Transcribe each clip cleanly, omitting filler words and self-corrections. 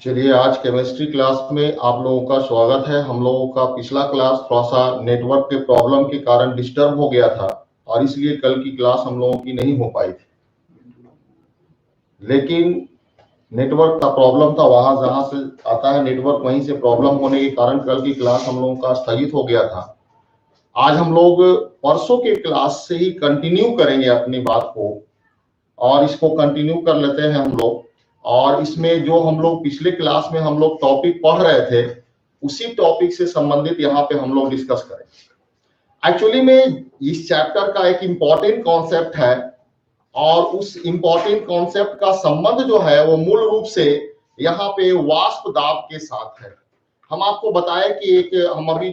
चलिए, आज chemistry class में आप लोगों का स्वागत है। हम लोगों का पिछला क्लास थोड़ा सा नेटवर्क के प्रॉब्लम के कारण डिस्टर्ब हो गया था और इसलिए कल की क्लास हम लोगों की नहीं हो पाई थी। लेकिन नेटवर्क का प्रॉब्लम था, वहां जहां से आता है नेटवर्क, वहीं से प्रॉब्लम होने के कारण कल की क्लास हम लोगों का स्थगित हो गया था। आज हम लोग परसों के क्लास से ही कंटिन्यू करेंगे अपनी बात को और इसको कंटिन्यू कर लेते हैं हम लोग। और इसमें जो हम लोग पिछले क्लास में हम लोग टॉपिक पढ़ रहे थे, उसी टॉपिक से संबंधित यहाँ पे हम लोग डिस्कस करेंगे। एक्चुअली में इस चैप्टर का एक इंपॉर्टेंट कॉन्सेप्ट है और उस इंपॉर्टेंट कॉन्सेप्ट का संबंध जो है वो मूल रूप से यहाँ पे वाष्प दाब के साथ है। हम आपको बताए कि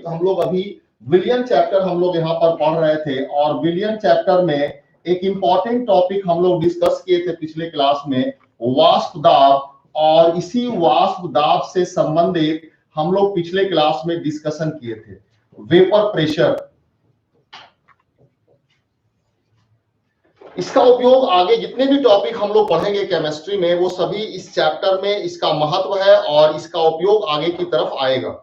हम लोग अभी विलियन चैप्टर हम लोग यहाँ पर पढ़ रहे थे और विलियन चैप्टर में एक इंपॉर्टेंट टॉपिक हम लोग डिस्कस किए थे पिछले क्लास में, वाष्प दाब। और इसी वाष्प दाब से संबंधित हम लोग पिछले क्लास में डिस्कशन किए थे वेपर प्रेशर। इसका उपयोग आगे जितने भी टॉपिक हम लोग पढ़ेंगे केमिस्ट्री में, वो सभी इस चैप्टर में इसका महत्व है और इसका उपयोग आगे की तरफ आएगा।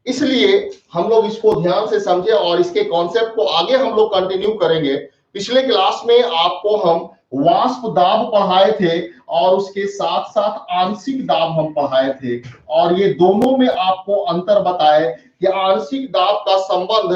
इसलिए हम लोग इसको ध्यान से समझे और इसके कॉन्सेप्ट को आगे हम लोग कंटिन्यू करेंगे। पिछले क्लास में आपको हम वाष्प दाब पढ़ाए थे और उसके साथ साथ आंशिक दाब हम पढ़ाए थे और ये दोनों में आपको अंतर बताए कि आंशिक दाब का संबंध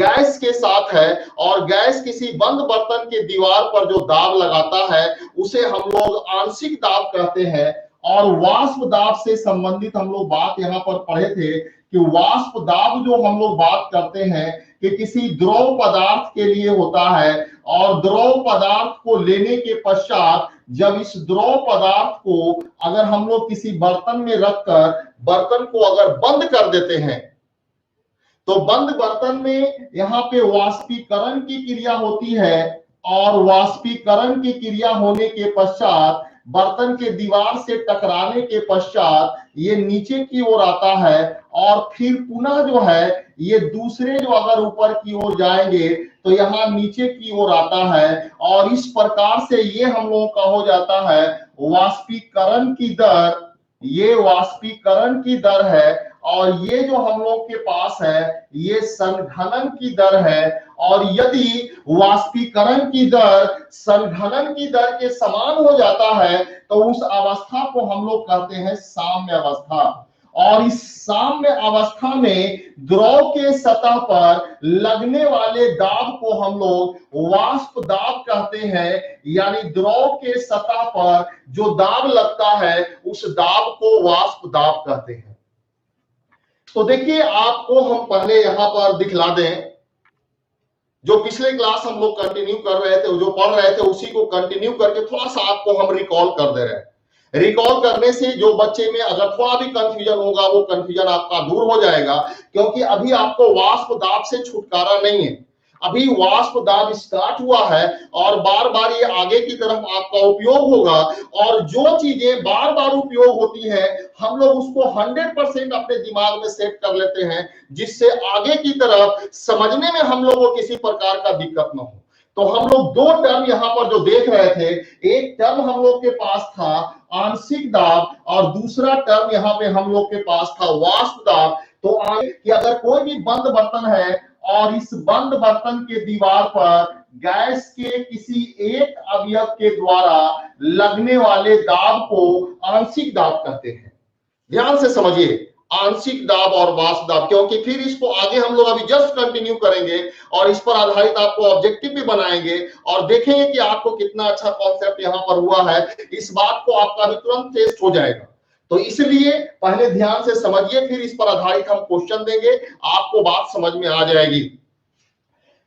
गैस के साथ है और गैस किसी बंद बर्तन के दीवार पर जो दाब लगाता है उसे हम लोग आंशिक दाब कहते हैं। और वाष्प दाब से संबंधित हम लोग बात यहाँ पर पढ़े थे कि वाष्प दाब जो हम लोग बात करते हैं कि किसी द्रव पदार्थ के लिए होता है और द्रव पदार्थ को लेने के पश्चात जब इस द्रव पदार्थ को अगर हम लोग किसी बर्तन में रखकर बर्तन को अगर बंद कर देते हैं तो बंद बर्तन में यहाँ पे वाष्पीकरण की क्रिया होती है और वाष्पीकरण की क्रिया होने के पश्चात बर्तन के दीवार से टकराने के पश्चात ये नीचे की ओर आता है और फिर पुनः जो है ये दूसरे जो अगर ऊपर की ओर जाएंगे तो यहाँ नीचे की ओर आता है और इस प्रकार से ये हम लोगों का हो जाता है वाष्पीकरण की दर। ये वाष्पीकरण की दर है और ये जो हम लोग के पास है ये संघनन की दर है। और यदि वाष्पीकरण की दर संघनन की दर के समान हो जाता है तो उस अवस्था को हम लोग कहते हैं साम्य अवस्था। और इस साम्य अवस्था में द्रव के सतह पर लगने वाले दाब को हम लोग वाष्प दाब कहते हैं, यानी द्रव के सतह पर जो दाब लगता है उस दाब को वाष्प दाब कहते हैं। तो देखिए, आपको हम पहले यहां पर दिखला दें, जो पिछले क्लास हम लोग कंटिन्यू कर रहे थे, जो पढ़ रहे थे उसी को कंटिन्यू करके थोड़ा सा आपको हम रिकॉल कर दे रहे हैं। रिकॉल करने से जो बच्चे में अगर थोड़ा भी कंफ्यूजन होगा वो कंफ्यूजन आपका दूर हो जाएगा, क्योंकि अभी आपको वाष्प दाब से छुटकारा नहीं है। अभी वाष्प दाब स्टार्ट हुआ है और बार बार ये आगे की तरफ आपका उपयोग होगा और जो चीजें बार बार उपयोग होती है हम लोग उसको 100% अपने दिमाग में सेट कर लेते हैं, जिससे आगे की तरफ समझने में हम लोग को किसी प्रकार का दिक्कत न हो। तो हम लोग दो टर्म यहाँ पर जो देख रहे थे, एक टर्म हम लोग के पास था आंशिक दाब और दूसरा टर्म यहाँ पे हम लोग के पास था वाष्प दाब। तो कि अगर कोई भी बंद बर्तन है और इस बंद बर्तन के दीवार पर गैस के किसी एक अवयव के द्वारा लगने वाले दाब को आंशिक दाब कहते हैं। ध्यान से समझिए, आंशिक दाब और वाष्प दाब, क्योंकि फिर इसको आगे हम लोग अभी जस्ट कंटिन्यू करेंगे और इस पर आधारित आपको ऑब्जेक्टिव भी बनाएंगे और देखेंगे कि आपको कितना अच्छा कॉन्सेप्ट यहाँ पर हुआ है। इस बात को आपका भी तुरंत टेस्ट हो जाएगा। तो इसलिए पहले ध्यान से समझिए, फिर इस पर आधारित हम क्वेश्चन देंगे, आपको बात समझ में आ जाएगी।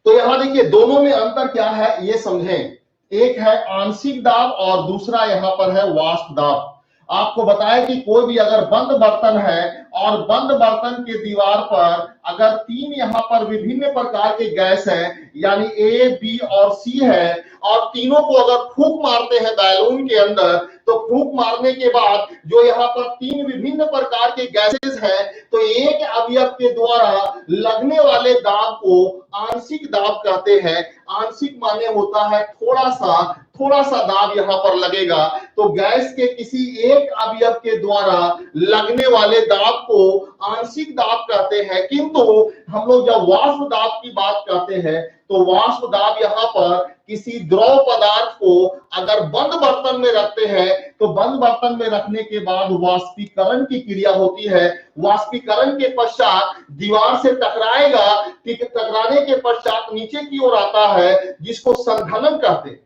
तो यहां देखिए, दोनों में अंतर क्या है ये समझें। एक है आंशिक दाब और दूसरा यहां पर है वाष्प दाब। आपको बताया कि कोई भी अगर बंद बर्तन है और बंद बर्तन के दीवार पर अगर तीन यहाँ पर विभिन्न प्रकार के गैस है, यानी ए, बी और सी है, और तीनों को अगर फूंक मारते हैं बैलून के अंदर, तो फूंक मारने के बाद जो यहाँ पर तीन विभिन्न प्रकार के गैसेस हैं, तो एक अवयव के द्वारा लगने वाले दाब को आंशिक दाब कहते हैं। आंशिक माने होता है थोड़ा सा, थोड़ा सा दाब यहाँ पर लगेगा तो गैस के किसी एक अवयव के द्वारा लगने वाले दाब को आंशिक दाब कहते हैं। किंतु हम लोग जब वाष्प दाब की बात करते हैं तो वाष्प दाब यहाँ पर किसी द्रव पदार्थ को अगर बंद बर्तन में रखते हैं तो बंद बर्तन में रखने के बाद वाष्पीकरण की क्रिया होती है। वाष्पीकरण के पश्चात दीवार से टकराएगा, टकराने के पश्चात नीचे की ओर आता है जिसको संघनन कहते हैं।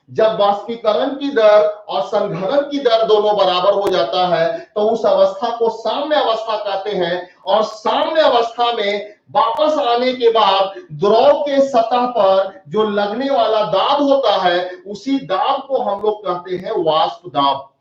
जब वाष्पीकरण की दर और संघनन की दर दोनों बराबर हो जाता है तो उस अवस्था को साम्य अवस्था कहते हैं। और साम्य अवस्था में वापस आने के बाद द्रव के सतह पर जो लगने वाला दाब होता है उसी दाब को हम लोग कहते हैं वाष्प दाब।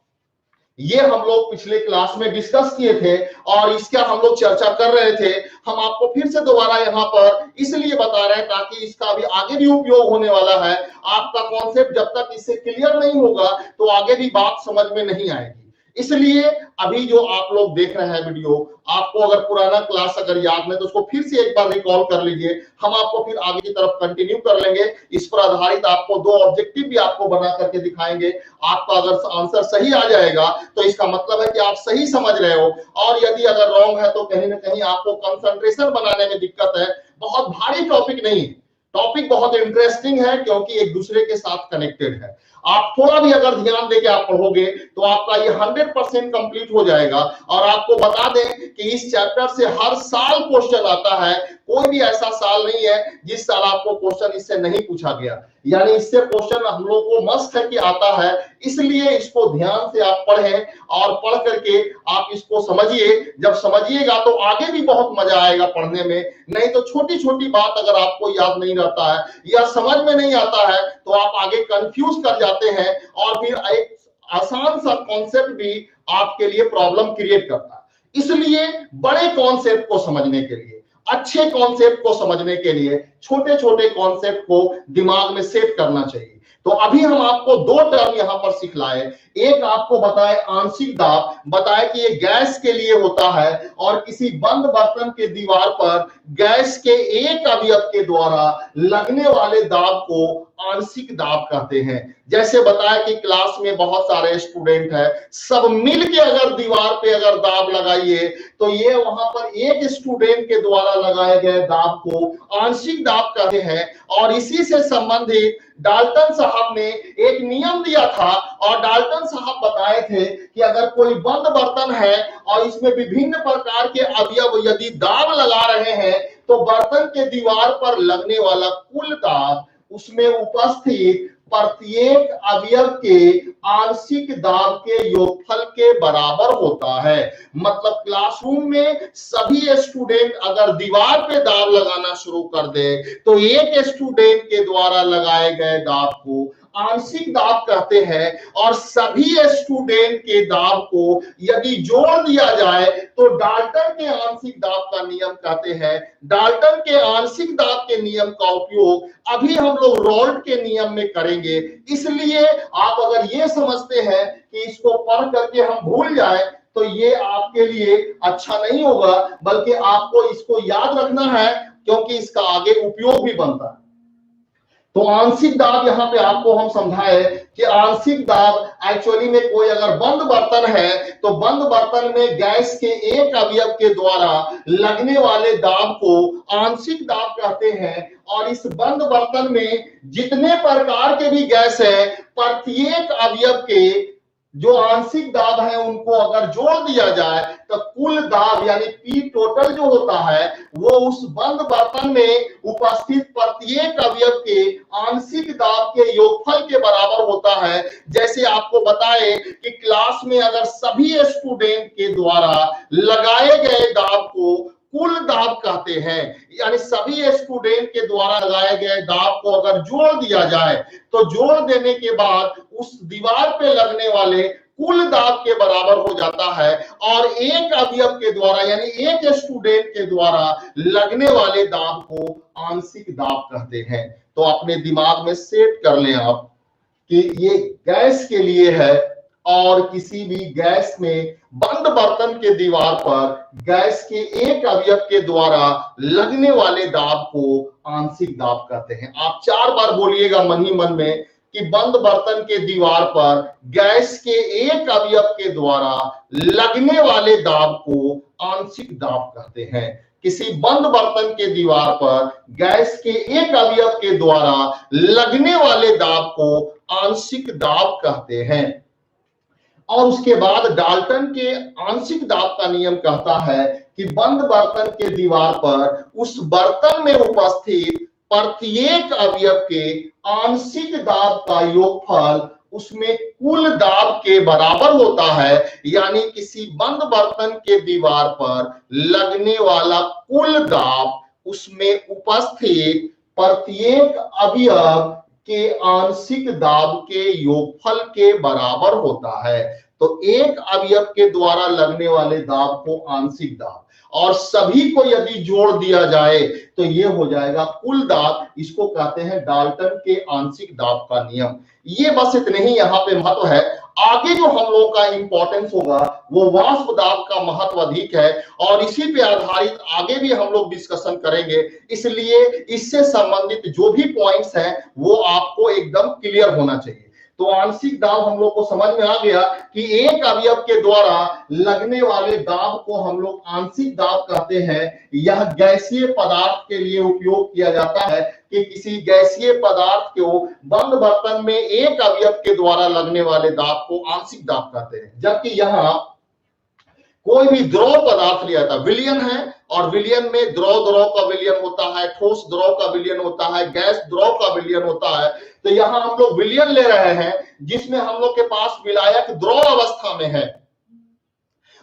ये हम लोग पिछले क्लास में डिस्कस किए थे और इसका हम लोग चर्चा कर रहे थे। हम आपको फिर से दोबारा यहाँ पर इसलिए बता रहे हैं ताकि इसका भी आगे भी उपयोग होने वाला है। आपका कॉन्सेप्ट जब तक इससे क्लियर नहीं होगा तो आगे भी बात समझ में नहीं आएगी। इसलिए अभी जो आप लोग देख रहे हैं वीडियो, आपको अगर पुराना क्लास अगर याद नहीं तो उसको फिर से एक बार रिकॉल कर लीजिए। हम आपको फिर आगे की तरफ कंटिन्यू कर लेंगे। इस पर आधारित आपको 2 ऑब्जेक्टिव भी आपको बना करके दिखाएंगे। आपका अगर आंसर सही आ जाएगा तो इसका मतलब है कि आप सही समझ रहे हो, और यदि अगर रॉन्ग है तो कहीं ना कहीं आपको कंसंट्रेशन बनाने में दिक्कत है। बहुत भारी टॉपिक नहीं है, टॉपिक बहुत इंटरेस्टिंग है क्योंकि एक दूसरे के साथ कनेक्टेड है। आप थोड़ा भी अगर ध्यान देके आप पढ़ोगे तो आपका ये 100% कंप्लीट हो जाएगा। और आपको बता दें कि इस चैप्टर से हर साल क्वेश्चन आता है, कोई भी ऐसा साल नहीं है जिस साल आपको क्वेश्चन इससे नहीं पूछा गया। यानी इससे क्वेश्चन हम लोग को मस्त है कि आता है, इसलिए इसको ध्यान से आप पढ़ें और पढ़ करके आप इसको समझिए। जब समझिएगा तो आगे भी बहुत मजा आएगा पढ़ने में। नहीं तो छोटी छोटी बात अगर आपको याद नहीं रहता है या समझ में नहीं आता है तो आप आगे कंफ्यूज कर जाते हैं और फिर एक आसान सा कॉन्सेप्ट भी आपके लिए प्रॉब्लम क्रिएट करता है। इसलिए बड़े कॉन्सेप्ट को समझने के लिए, अच्छे कॉन्सेप्ट को समझने के लिए छोटे छोटे कॉन्सेप्ट को दिमाग में सेट करना चाहिए। तो अभी हम आपको 2 टर्म यहां पर सिखलाए। एक आपको बताए आंशिक दाब, बताए कि ये गैस के लिए होता है और किसी बंद बर्तन के दीवार पर गैस के एक अवयव के द्वारा लगने वाले दाब को आंशिक दाब कहते हैं। जैसे बताया कि क्लास में बहुत सारे स्टूडेंट हैं, सब मिलके अगर दीवार पे अगर दाब लगाइए तो ये वहां पर एक स्टूडेंट के द्वारा लगाए गए दाब को आंशिक दाब कहते हैं। और इसी से संबंधित डाल्टन साहब ने एक नियम दिया था और डाल्टन साहब बताए थे कि अगर कोई बंद बर्तन है और इसमें विभिन्न प्रकार के अवयव यदि दाब लगा रहे हैं तो बर्तन के दीवार पर लगने वाला कुल दाब उसमें उपस्थित प्रत्येक अवयव के आंशिक दाब के योगफल के बराबर होता है। मतलब क्लासरूम में सभी स्टूडेंट अगर दीवार पे दाब लगाना शुरू कर दे तो एक स्टूडेंट के द्वारा लगाए गए दाब को आंशिक दाब कहते हैं। और सभी स्टूडेंट के दाब को यदि जोड़ दिया जाए तो डाल्टन के आंशिक दाब का नियम कहते हैं। डाल्टन के आंशिक दाब के नियम का उपयोग अभी हम लोग रोल्ट के नियम में करेंगे। इसलिए आप अगर ये समझते हैं कि इसको पढ़ करके हम भूल जाए तो ये आपके लिए अच्छा नहीं होगा, बल्कि आपको इसको याद रखना है क्योंकि इसका आगे उपयोग भी बनता है। तो आंशिक दाब यहाँ पे आपको हम समझाए कि आंशिक दाब एक्चुअली में कोई अगर बंद बर्तन है तो बंद बर्तन में गैस के एक अवयव के द्वारा लगने वाले दाब को आंशिक दाब कहते हैं। और इस बंद बर्तन में जितने प्रकार के भी गैस है प्रत्येक अवयव के जो आंशिक दाब है उनको अगर जोड़ दिया जाए तो कुल दाब यानी पी टोटल जो होता है वो उस बंद बर्तन में उपस्थित प्रत्येक अवयव के आंशिक दाब के योगफल के बराबर होता है। जैसे आपको बताए कि क्लास में अगर सभी स्टूडेंट के द्वारा लगाए गए दाब को कुल दाब कहते हैं। यानी सभी स्टूडेंट के द्वारा लगाए गए दाब को अगर जोड़ दिया जाए तो जोड़ देने के बाद उस दीवार पे लगने वाले कुल दाब के बराबर हो जाता है। और एक अवयव के द्वारा यानी एक स्टूडेंट के द्वारा लगने वाले दाब को आंशिक दाब कहते हैं। तो अपने दिमाग में सेट कर लें आप कि ये गैस के लिए है और किसी भी गैस में बंद बर्तन के दीवार पर गैस के एक अवयव के द्वारा लगने वाले दाब को आंशिक दाब कहते हैं। आप 4 बार बोलिएगा मन ही मन में कि बंद बर्तन के दीवार पर गैस के एक अवयव के द्वारा लगने वाले दाब को आंशिक दाब कहते हैं। किसी बंद बर्तन के दीवार पर गैस के एक अवयव के द्वारा लगने वाले दाब को आंशिक दाब कहते हैं। और उसके बाद डाल्टन के आंशिक दाब का नियम कहता है कि बंद बर्तन के दीवार पर उस बर्तन में उपस्थित प्रत्येक अवयव के आंशिक दाब का योगफल उसमें कुल दाब के बराबर होता है। यानी किसी बंद बर्तन के दीवार पर लगने वाला कुल दाब उसमें उपस्थित प्रत्येक अवयव के आंशिक दाब के योगफल के बराबर होता है। तो एक अवयव के द्वारा लगने वाले दाब को आंशिक दाब, और सभी को यदि जोड़ दिया जाए तो ये हो जाएगा कुल दाब। इसको कहते हैं डाल्टन के आंशिक दाब का नियम। ये बस इतने ही यहाँ पे महत्व है। आगे जो हम लोगों का इंपॉर्टेंस होगा वो वाष्प दाब का महत्व अधिक है, और इसी पे आधारित आगे भी हम लोग डिस्कशन करेंगे। इसलिए इससे संबंधित जो भी पॉइंट्स हैं वो आपको एकदम क्लियर होना चाहिए। तो आंशिक दाब हम लोग को समझ में आ गया कि एक अवयव के द्वारा लगने वाले दाब को हम लोग आंशिक दाब कहते हैं। यह गैसीय पदार्थ के लिए उपयोग किया जाता है कि किसी गैसीय पदार्थ को बंद बर्तन में एक अवयव के द्वारा लगने वाले दाब को आंशिक दाब कहते हैं। जबकि यहाँ कोई भी द्रव पदार्थ लिया था, विलयन है, और विलयन में द्रव का विलयन होता है, ठोस द्रव का विलयन होता है, गैस द्रव का विलयन होता है। तो यहाँ हम लोग विलयन ले रहे हैं जिसमें हम लोग के पास विलायक द्रव अवस्था में है,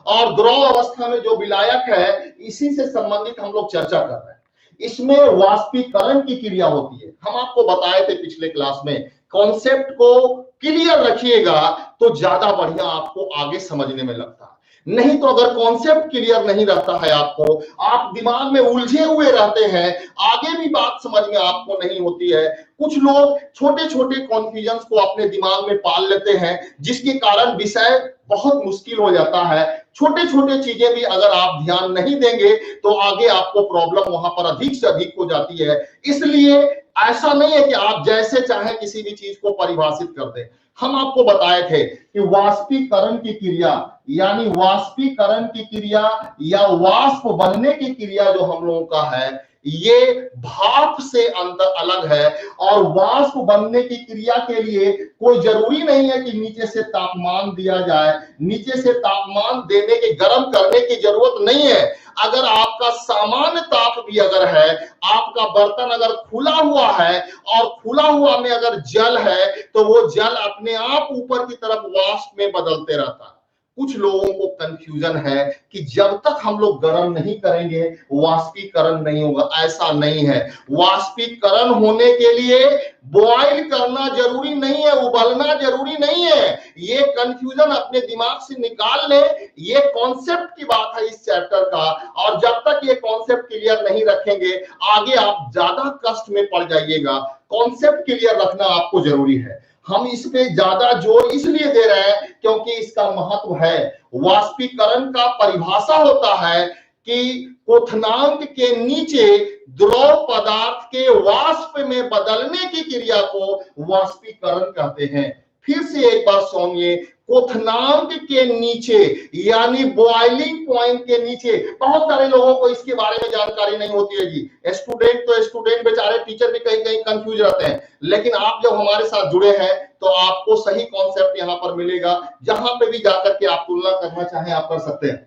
और द्रव अवस्था में जो विलायक है इसी से संबंधित हम लोग चर्चा कर रहे हैं। इसमें वाष्पीकरण की क्रिया होती है। हम आपको बताए थे पिछले क्लास में, कॉन्सेप्ट को क्लियर रखिएगा तो ज्यादा बढ़िया आपको आगे समझने में लगता है। नहीं तो अगर कॉन्सेप्ट क्लियर नहीं रहता है आपको, आप दिमाग में उलझे हुए रहते हैं, आगे भी बात समझ में आपको नहीं होती है। कुछ लोग छोटे छोटे कॉन्फ्यूजन्स को अपने दिमाग में पाल लेते हैं, जिसके कारण विषय बहुत मुश्किल हो जाता है। छोटे छोटे चीजें भी अगर आप ध्यान नहीं देंगे तो आगे आपको प्रॉब्लम वहां पर अधिक से अधिक हो जाती है। इसलिए ऐसा नहीं है कि आप जैसे चाहे किसी भी चीज को परिभाषित कर दें। हम आपको बताए थे कि वाष्पीकरण की क्रिया, यानी वाष्पीकरण की क्रिया या वाष्प बनने की क्रिया जो हम लोगों का है, ये भाप से अंतर अलग है। और वाष्प बनने की क्रिया के लिए कोई जरूरी नहीं है कि नीचे से तापमान दिया जाए। नीचे से तापमान देने के, गर्म करने की जरूरत नहीं है। अगर आपका सामान्य ताप भी अगर है, आपका बर्तन अगर खुला हुआ है और खुला हुआ में अगर जल है तो वो जल अपने आप ऊपर की तरफ वाष्प में बदलते रहता है। कुछ लोगों को कंफ्यूजन है कि जब तक हम लोग गर्म नहीं करेंगे वाष्पीकरण नहीं होगा। ऐसा नहीं है। वाष्पीकरण होने के लिए बॉयल करना जरूरी नहीं है, उबलना जरूरी नहीं है। ये कंफ्यूजन अपने दिमाग से निकाल ले। ये कॉन्सेप्ट की बात है इस चैप्टर का, और जब तक ये कॉन्सेप्ट क्लियर नहीं रखेंगे आगे आप ज्यादा कष्ट में पड़ जाइएगा। कॉन्सेप्ट क्लियर रखना आपको जरूरी है। हम इस पे ज्यादा जोर इसलिए दे रहे हैं क्योंकि इसका महत्व है। वाष्पीकरण का परिभाषा होता है कि क्वथनांक के नीचे द्रव पदार्थ के वाष्प में बदलने की क्रिया को वाष्पीकरण कहते हैं। फिर से एक बार सुनिए, क्वथनांक के नीचे यानी बॉइलिंग पॉइंट के नीचे। बहुत सारे लोगों को इसके बारे में जानकारी नहीं होती है जी। स्टूडेंट बेचारे, टीचर भी कहीं कहीं कंफ्यूज रहते हैं। लेकिन आप जब हमारे साथ जुड़े हैं तो आपको सही कॉन्सेप्ट यहाँ पर मिलेगा। जहां पे भी जाकर के आप तुलना करना चाहें आप कर सकते हैं।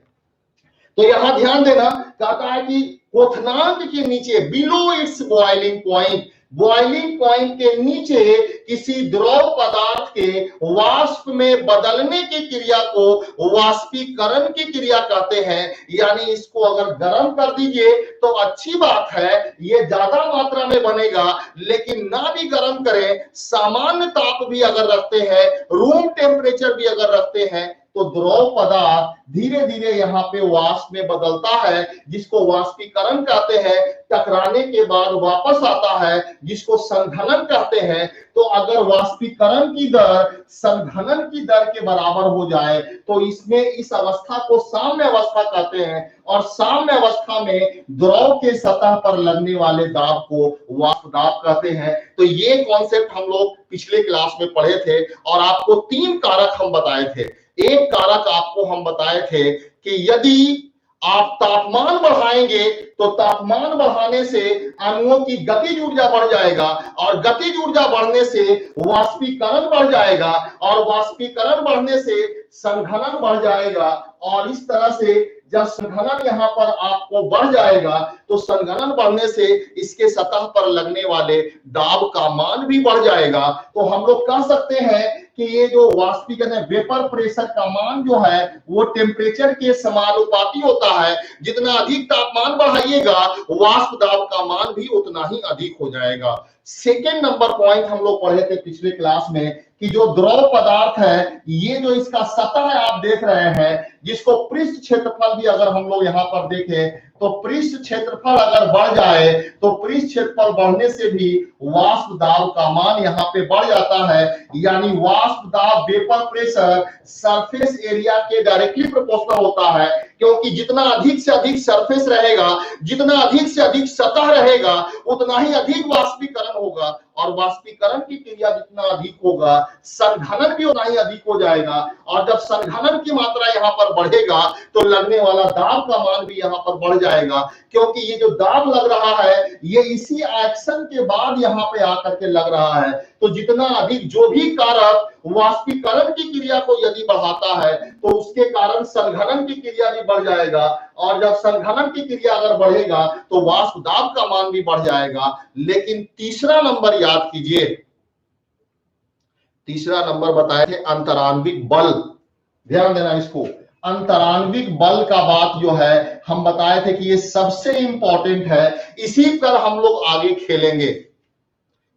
तो यहां ध्यान देना, कहता है कि क्वथनांक के नीचे, below it's boiling point, boiling point के नीचे किसी द्रव पदार्थ के वाष्प में बदलने की क्रिया को वाष्पीकरण की क्रिया कहते हैं। यानी इसको अगर गर्म कर दीजिए तो अच्छी बात है, ये ज्यादा मात्रा में बनेगा। लेकिन ना भी गर्म करें, सामान्य ताप भी अगर रखते हैं, रूम टेम्परेचर भी अगर रखते हैं, तो द्रव पदार्थ धीरे धीरे यहाँ पे वाष्प में बदलता है, जिसको वाष्पीकरण कहते हैं। टकराने के बाद वापस आता है, जिसको संघनन कहते हैं। तो अगर वाष्पीकरण की दर संघनन की दर के बराबर हो जाए तो इसमें इस अवस्था को साम्य अवस्था कहते हैं, और साम्य अवस्था में द्रव के सतह पर लगने वाले दाब को वाष्प दाब कहते हैं। तो ये कॉन्सेप्ट हम लोग पिछले क्लास में पढ़े थे, और आपको 3 कारक हम बताए थे। एक कारक आपको हम बताए थे कि यदि आप तापमान बढ़ाएंगे तो तापमान बढ़ाने से अणुओं की गतिज ऊर्जा बढ़ जाएगा, और गतिज ऊर्जा बढ़ने से वाष्पीकरण बढ़ जाएगा, और वाष्पीकरण बढ़ने से संघनन बढ़ जाएगा। और इस तरह से जब संघनन यहाँ पर आपको बढ़ जाएगा तो संघनन बढ़ने से इसके सतह पर लगने वाले दाब का मान भी बढ़ जाएगा। तो हम लोग कह सकते हैं कि ये जो वाष्पीकरण वेपर प्रेशर का मान जो है वो टेम्परेचर के समानुपाती होता है। जितना अधिक तापमान बढ़ाइएगा वाष्प दाब का मान भी उतना ही अधिक हो जाएगा। सेकेंड नंबर पॉइंट हम लोग पढ़े थे पिछले क्लास में कि जो द्रव पदार्थ है, ये जो इसका सतह आप देख रहे हैं, जिसको पृष्ठ क्षेत्रफल भी अगर हम लोग यहाँ पर देखें तो पृष्ठ क्षेत्रफल अगर बढ़ जाए तो पृष्ठ क्षेत्रफल बढ़ने से भी वाष्प दाब का मान यहाँ पे बढ़ जाता है। यानी वाष्प दाब वेपर प्रेशर सरफेस एरिया के डायरेक्टली प्रोपोर्शनल होता है, क्योंकि जितना अधिक से अधिक सरफेस रहेगा, जितना अधिक से अधिक सतह रहेगा, उतना ही अधिक वाष्पीकरण होगा, और वाष्पीकरण की क्रिया जितना अधिक होगा संघनन भी उतना ही अधिक हो जाएगा। और जब संघनन की मात्रा यहाँ पर बढ़ेगा तो लगने वाला दाब का मान भी यहाँ पर बढ़ जाएगा, क्योंकि ये जो दाब लग रहा है ये इसी एक्शन के बाद यहाँ पे आकर के लग रहा है। तो जितना अधिक जो भी कारक वाष्पीकरण की क्रिया को यदि बढ़ाता है तो उसके कारण संघनन की क्रिया भी बढ़ जाएगा, और जब संघनन की क्रिया अगर बढ़ेगा तो वाष्प दाब का मान भी बढ़ जाएगा। लेकिन तीसरा नंबर याद कीजिए, तीसरा नंबर बताए थे अंतराण्विक बल। ध्यान देना इसको, अंतराण्विक बल का बात जो है हम बताए थे कि ये सबसे इंपॉर्टेंट है, इसी पर हम लोग आगे खेलेंगे।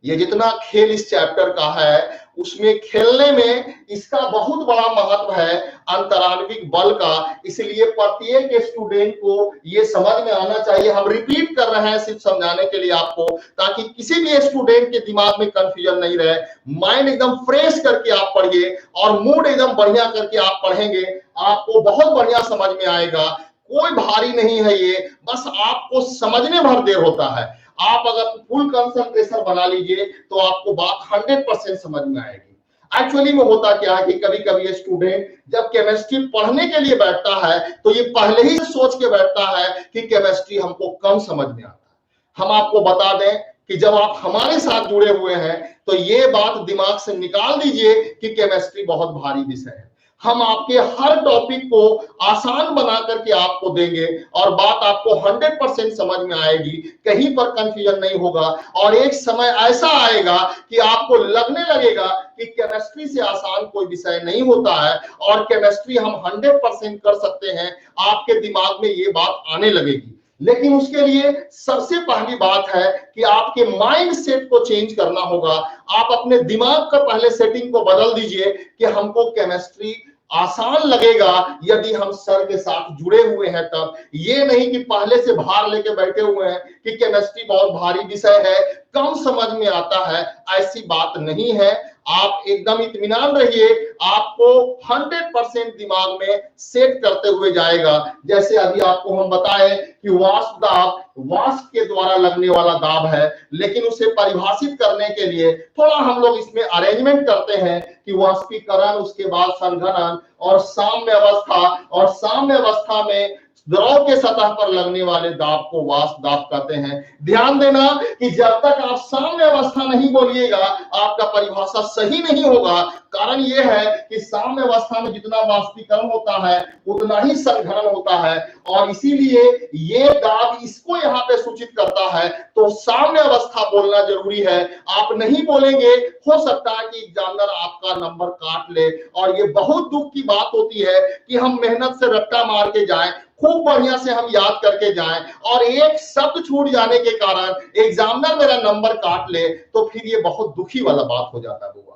ये जितना खेल इस चैप्टर का है उसमें खेलने में इसका बहुत बड़ा महत्व है अंतराण्विक बल का, इसलिए प्रत्येक स्टूडेंट को ये समझ में आना चाहिए। हम रिपीट कर रहे हैं सिर्फ समझाने के लिए आपको, ताकि किसी भी स्टूडेंट के दिमाग में कंफ्यूजन नहीं रहे। माइंड एकदम फ्रेश करके आप पढ़िए और मूड एकदम बढ़िया करके आप पढ़ेंगे, आपको बहुत बढ़िया समझ में आएगा। कोई भारी नहीं है ये, बस आपको समझने भर देर होता है। आप अगर फुल कंसंट्रेशन बना लीजिए तो आपको बात 100% समझ में आएगी। एक्चुअली में होता क्या है कि कभी कभी स्टूडेंट जब केमिस्ट्री पढ़ने के लिए बैठता है तो ये पहले ही सोच के बैठता है कि केमिस्ट्री हमको कम समझ में आता है। हम आपको बता दें कि जब आप हमारे साथ जुड़े हुए हैं तो ये बात दिमाग से निकाल दीजिए कि केमिस्ट्री बहुत भारी विषय है। हम आपके हर टॉपिक को आसान बना करके आपको देंगे और बात आपको 100% समझ में आएगी, कहीं पर कंफ्यूजन नहीं होगा। और एक समय ऐसा आएगा कि आपको लगने लगेगा कि केमिस्ट्री से आसान कोई विषय नहीं होता है और केमिस्ट्री हम 100% कर सकते हैं। आपके दिमाग में ये बात आने लगेगी, लेकिन उसके लिए सबसे पहली बात है कि आपके माइंड सेट को चेंज करना होगा। आप अपने दिमाग का पहले सेटिंग को बदल दीजिए कि हमको केमिस्ट्री आसान लगेगा यदि हम सर के साथ जुड़े हुए हैं तब। ये नहीं कि पहले से भार लेके बैठे हुए हैं कि केमिस्ट्री बहुत भारी विषय है, कम समझ में आता है, ऐसी बात नहीं है। आप एकदम इत्मीनान रहिए, आपको 100% दिमाग में सेट करते हुए जाएगा। जैसे अभी आपको हम बताएं कि वाष्प दाब वाष्प के द्वारा लगने वाला दाब है, लेकिन उसे परिभाषित करने के लिए थोड़ा हम लोग इसमें अरेंजमेंट करते हैं कि वाष्पीकरण, उसके बाद संघनन और साम्य अवस्था, और साम्य अवस्था में द्रव के सतह पर लगने वाले दाब को वाष्प दाब कहते हैं। ध्यान देना कि जब तक आप साम्य अवस्था नहीं बोलिएगा आपका परिभाषा सही नहीं होगा। कारण यह है कि साम्य अवस्था में जितना वाष्पीकरण होता है उतना ही संघनन होता है, और इसीलिए ये दाब इसको यहाँ पे सूचित करता है। तो साम्य अवस्था बोलना जरूरी है, आप नहीं बोलेंगे हो सकता है कि एग्जामिनर आपका नंबर काट ले। और ये बहुत दुख की बात होती है कि हम मेहनत से रट्टा मार के जाएं, खूब बढ़िया से हम याद करके जाएं, और एक शब्द छूट जाने के कारण एग्जामिनर मेरा नंबर काट ले, तो फिर ये बहुत दुखी वाला बात हो जाता है।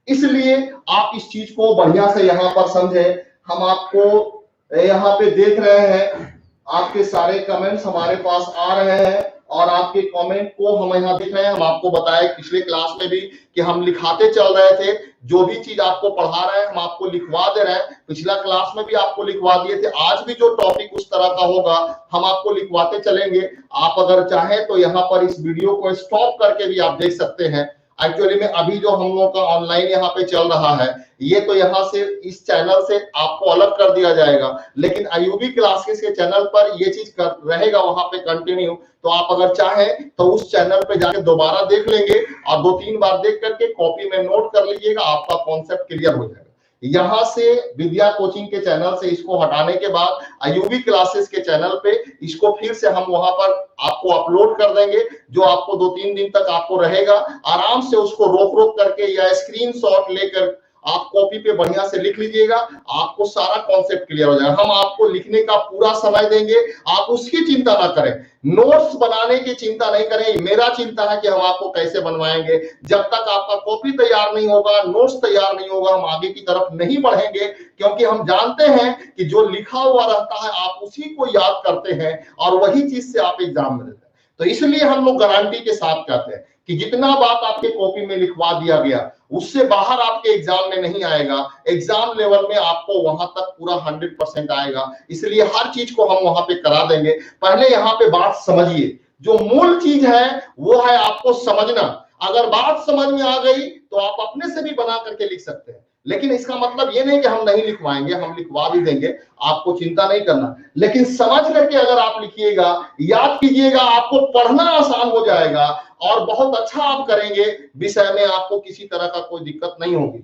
इसलिए आप इस चीज को बढ़िया से यहाँ पर समझें। हम आपको यहाँ पे देख रहे हैं, आपके सारे कमेंट्स हमारे पास आ रहे हैं और आपके कमेंट को हम यहाँ देख रहे हैं। हम आपको बताए पिछले क्लास में भी कि हम लिखाते चल रहे थे, जो भी चीज आपको पढ़ा रहे हैं हम आपको लिखवा दे रहे हैं। पिछला क्लास में भी आपको लिखवा दिए थे, आज भी जो टॉपिक उस तरह का होगा हम आपको लिखवाते चलेंगे। आप अगर चाहें तो यहाँ पर इस वीडियो को स्टॉप करके भी आप देख सकते हैं। एक्चुअली में अभी जो हम लोग का ऑनलाइन यहाँ पे चल रहा है, ये तो यहाँ से इस चैनल से आपको अलग कर दिया जाएगा, लेकिन आईयूबी क्लासेस के चैनल पर ये चीज रहेगा वहां पे कंटिन्यू। तो आप अगर चाहें तो उस चैनल पे जाके दोबारा देख लेंगे और 2-3 बार देख करके कॉपी में नोट कर लीजिएगा, आपका कॉन्सेप्ट क्लियर हो जाएगा। यहाँ से विद्या कोचिंग के चैनल से इसको हटाने के बाद आईयूबी क्लासेस के चैनल पे इसको फिर से हम वहां पर आपको अपलोड कर देंगे, जो आपको 2-3 दिन तक आपको रहेगा। आराम से उसको रोक रोक करके या स्क्रीनशॉट लेकर आप कॉपी पे बढ़िया से लिख लीजिएगा, आपको सारा कॉन्सेप्ट क्लियर हो जाएगा। हम आपको लिखने का पूरा समय देंगे, आप उसकी चिंता ना करें, नोट्स बनाने की चिंता नहीं करें। मेरा चिंता है कि हम आपको कैसे बनवाएंगे। जब तक आपका कॉपी तैयार नहीं होगा, नोट्स तैयार नहीं होगा, हम आगे की तरफ नहीं बढ़ेंगे, क्योंकि हम जानते हैं कि जो लिखा हुआ रहता है आप उसी को याद करते हैं और वही चीज से आप एग्जाम में देते हैं। तो इसलिए हम लोग गारंटी के साथ कहते हैं कि जितना बात आपके कॉपी में लिखवा दिया गया उससे बाहर आपके एग्जाम में नहीं आएगा। एग्जाम लेवल में आपको वहां तक पूरा 100% आएगा, इसलिए हर चीज को हम वहां पे करा देंगे। पहले यहाँ पे बात समझिए, जो मूल चीज है वो है आपको समझना। अगर बात समझ में आ गई तो आप अपने से भी बना करके लिख सकते हैं, लेकिन इसका मतलब ये नहीं कि हम नहीं लिखवाएंगे, हम लिखवा भी देंगे, आपको चिंता नहीं करना। लेकिन समझ करके अगर आप लिखिएगा, याद कीजिएगा, आपको पढ़ना आसान हो जाएगा और बहुत अच्छा आप करेंगे, विषय में आपको किसी तरह का कोई दिक्कत नहीं होगी।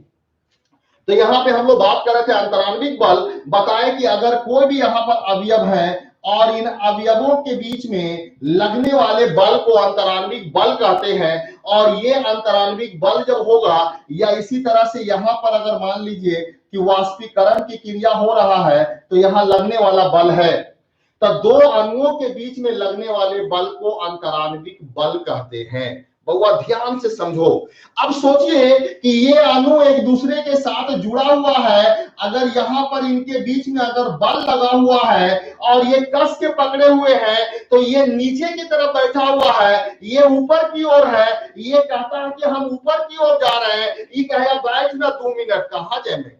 तो यहाँ पे हम लोग बात कर रहे थे अंतराण्विक बल। बताएं कि अगर कोई भी यहाँ पर अवयव है और इन अवयवों के बीच में लगने वाले बल को अंतराण्विक बल कहते हैं, और ये अंतराण्विक बल जब होगा, या इसी तरह से यहाँ पर अगर मान लीजिए कि वाष्पीकरण की क्रिया हो रहा है तो यहाँ लगने वाला बल है, तो दो अणुओं के बीच में लगने वाले बल को अंतराण्विक बल कहते हैं। बहुआ ध्यान से समझो। अब सोचिए कि ये अणु एक दूसरे के साथ जुड़ा हुआ है, अगर यहाँ पर इनके बीच में अगर बल लगा हुआ है और ये कस के पकड़े हुए हैं, तो ये नीचे की तरफ बैठा हुआ है, ये ऊपर की ओर है, ये कहता है कि हम ऊपर की ओर जा रहे हैं, ये कहे बैठ ना 2 मिनट, कहां जाए मैं।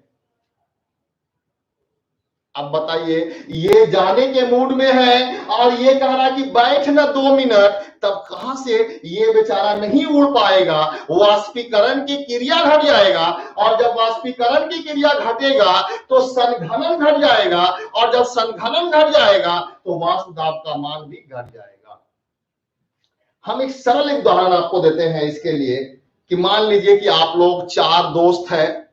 अब बताइए, ये जाने के मूड में है और ये कह रहा है कि बैठ ना 2 मिनट, तब कहां से ये बेचारा नहीं उड़ पाएगा। वाष्पीकरण की क्रिया घट जाएगा, और जब वाष्पीकरण की क्रिया घटेगा तो संघनन घट जाएगा, और जब संघनन घट जाएगा तो वाष्प दाब का मान भी घट जाएगा। हम एक सरल उदाहरण आपको देते हैं इसके लिए, कि मान लीजिए कि आप लोग 4 दोस्त हैं,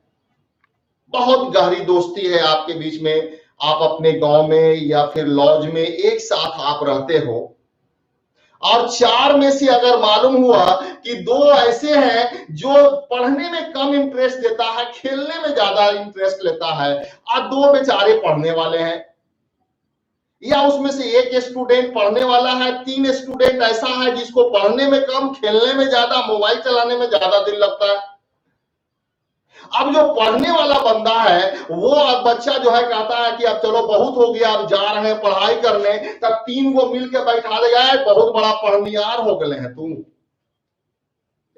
बहुत गहरी दोस्ती है आपके बीच में, आप अपने गांव में या फिर लॉज में एक साथ आप रहते हो, और 4 में से अगर मालूम हुआ कि 2 ऐसे हैं जो पढ़ने में कम इंटरेस्ट देता है, खेलने में ज्यादा इंटरेस्ट लेता है, और 2 बेचारे पढ़ने वाले हैं, या उसमें से एक स्टूडेंट पढ़ने वाला है, 3 स्टूडेंट ऐसा है जिसको पढ़ने में कम, खेलने में ज्यादा, मोबाइल चलाने में ज्यादा दिल लगता है। अब जो पढ़ने वाला बंदा है, वो अब बच्चा जो है कहता है कि अब चलो बहुत हो गया, अब जा रहे हैं पढ़ाई करने, तब 3 को मिलकर बैठा देगा, बहुत बड़ा पढ़नियार हो गए हैं तुम,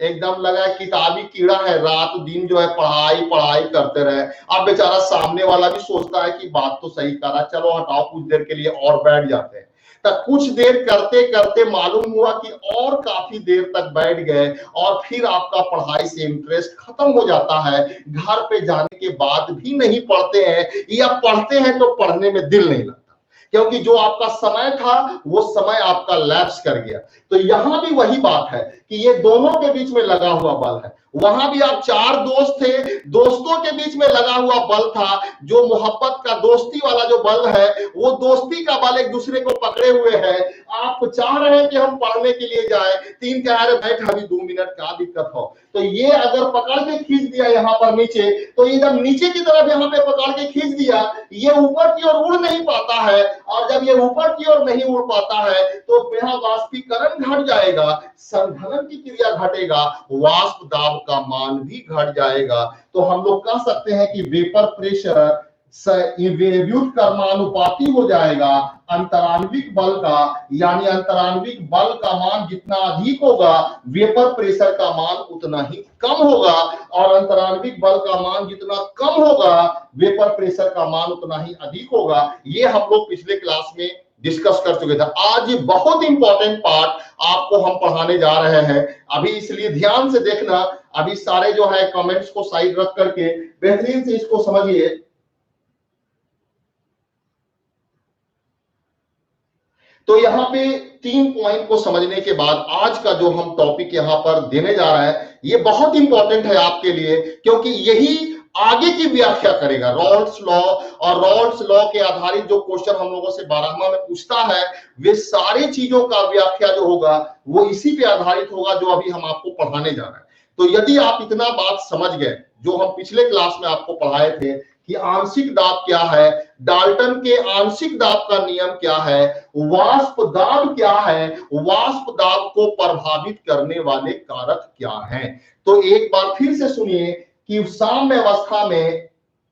एकदम लगा किताबी कीड़ा है, रात दिन जो है पढ़ाई पढ़ाई करते रहे। अब बेचारा सामने वाला भी सोचता है कि बात तो सही करा, चलो हटाओ कुछ देर के लिए और बैठ जाते हैं। तब कुछ देर करते करते मालूम हुआ कि और काफी देर तक बैठ गए, और फिर आपका पढ़ाई से इंटरेस्ट खत्म हो जाता है। घर पे जाने के बाद भी नहीं पढ़ते हैं, या पढ़ते हैं तो पढ़ने में दिल नहीं लगता, क्योंकि जो आपका समय था वो समय आपका लैप्स कर गया। तो यहां भी वही बात है कि ये दोनों के बीच में लगा हुआ बल है। वहां भी आप 4 दोस्त थे, दोस्तों के बीच में लगा हुआ बल था, जो मोहब्बत का दोस्ती वाला जो बल है, वो दोस्ती का बल एक दूसरे को पकड़े हुए है। आप चाह रहे हैं कि हम पढ़ने के लिए जाए, 3 कह रहे बैठ अभी 2 मिनट, क्या दिक्कत हो। तो ये अगर पकड़ के खींच दिया यहाँ पर नीचे, तो ये जब नीचे की तरफ यहाँ पे पकड़ के खींच दिया, ये ऊपर की ओर उड़ नहीं पाता है, और जब ये ऊपर की ओर नहीं उड़ पाता है तो यहाँ वाष्पीकरण घट जाएगा, संघनन की क्रिया घटेगा, वाष्प दाब का मान भी घट जाएगा। तो हम लोग कह सकते हैं कि वेपर प्रेशर व्युत्क्रमानुपाती हो जाएगा अंतराण्विक बल का, यानी अंतराण्विक बल का मान जितना अधिक होगा वेपर प्रेशर का मान उतना ही कम होगा, और अंतराण्विक बल का मान जितना कम होगा वेपर प्रेशर का मान उतना ही अधिक होगा। ये हम लोग पिछले क्लास में डिस्कस कर चुके थे। आज ये बहुत इंपॉर्टेंट पार्ट आपको हम पढ़ाने जा रहे हैं अभी, इसलिए ध्यान से देखना। अभी सारे जो है कमेंट्स को साइड रख करके बेहतरीन से इसको समझिए। तो यहाँ पे 3 पॉइंट को समझने के बाद आज का जो हम टॉपिक यहाँ पर देने जा रहे हैं ये बहुत इंपॉर्टेंट है आपके लिए, क्योंकि यही आगे की व्याख्या करेगा रॉल्स लॉ, और रॉल्स लॉ के आधारित जो क्वेश्चन हम लोगों से 12वां में पूछता है वे सारी चीजों का व्याख्या जो होगा वो इसी पे आधारित होगा जो अभी हम आपको पढ़ाने जा रहे हैं। तो यदि आप इतना बात समझ गए जो हम पिछले क्लास में आपको पढ़ाए थे कि आंशिक दाब क्या है, डाल्टन के आंशिक दाब का नियम क्या है, वाष्प दाब क्या है, वाष्प दाब को प्रभावित करने वाले कारक क्या हैं। तो एक बार फिर से सुनिए कि साम्य अवस्था में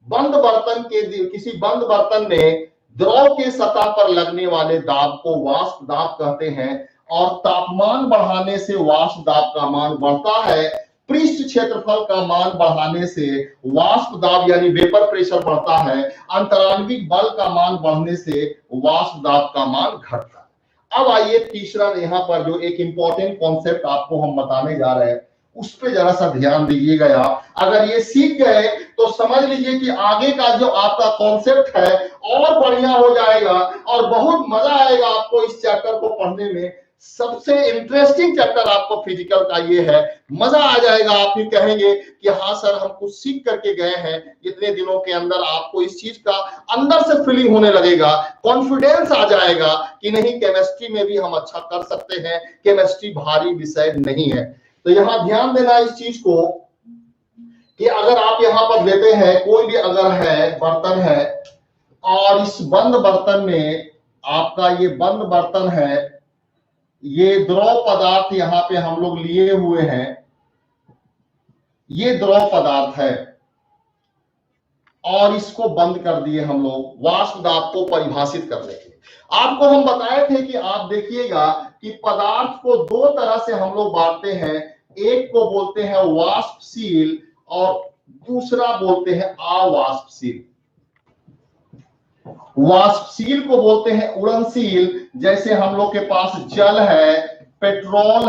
बंद बर्तन के किसी बंद बर्तन में द्रव के सतह पर लगने वाले दाब को वाष्प दाब कहते हैं, और तापमान बढ़ाने से वाष्प दाब का मान बढ़ता है, पृष्ठ क्षेत्रफल का मान बढ़ाने से वाष्प दाब यानी वेपर प्रेशर बढ़ता है, अंतराण्विक बल का मान बढ़ने से वाष्प दाब का मान घटता है। अब आइए तीसरा यहाँ पर जो एक इंपॉर्टेंट कॉन्सेप्ट आपको हम बताने जा रहे हैं उस पर जरा सा ध्यान दीजिएगा। अगर ये सीख गए तो समझ लीजिए कि आगे का जो आपका कॉन्सेप्ट है और बढ़िया हो जाएगा और बहुत मजा आएगा आपको इस चैप्टर को पढ़ने में। सबसे इंटरेस्टिंग चैप्टर आपको फिजिकल का ये है, मजा आ जाएगा। आप भी कहेंगे कि हाँ सर हम कुछ सीख करके गए हैं, इतने दिनों के अंदर आपको इस चीज का अंदर से फीलिंग होने लगेगा, कॉन्फिडेंस आ जाएगा कि नहीं केमिस्ट्री में भी हम अच्छा कर सकते हैं, केमिस्ट्री भारी विषय नहीं है। तो यहां ध्यान देना इस चीज को कि अगर आप यहां पर लेते हैं कोई भी अगर है बर्तन है और इस बंद बर्तन में आपका ये बंद बर्तन है, ये द्रव पदार्थ यहां पे हम लोग लिए हुए हैं, ये द्रव पदार्थ है और इसको बंद कर दिए हम लोग वाष्प दाब को परिभाषित करने के लिए। आपको हम बताए थे कि आप देखिएगा कि पदार्थ को दो तरह से हम लोग बांटते हैं, एक को बोलते हैं वाष्पशील और दूसरा बोलते हैं अवाष्पशील। वाष्पशील को बोलते हैं उड़नशील, जैसे हम लोग के पास जल है, पेट्रोल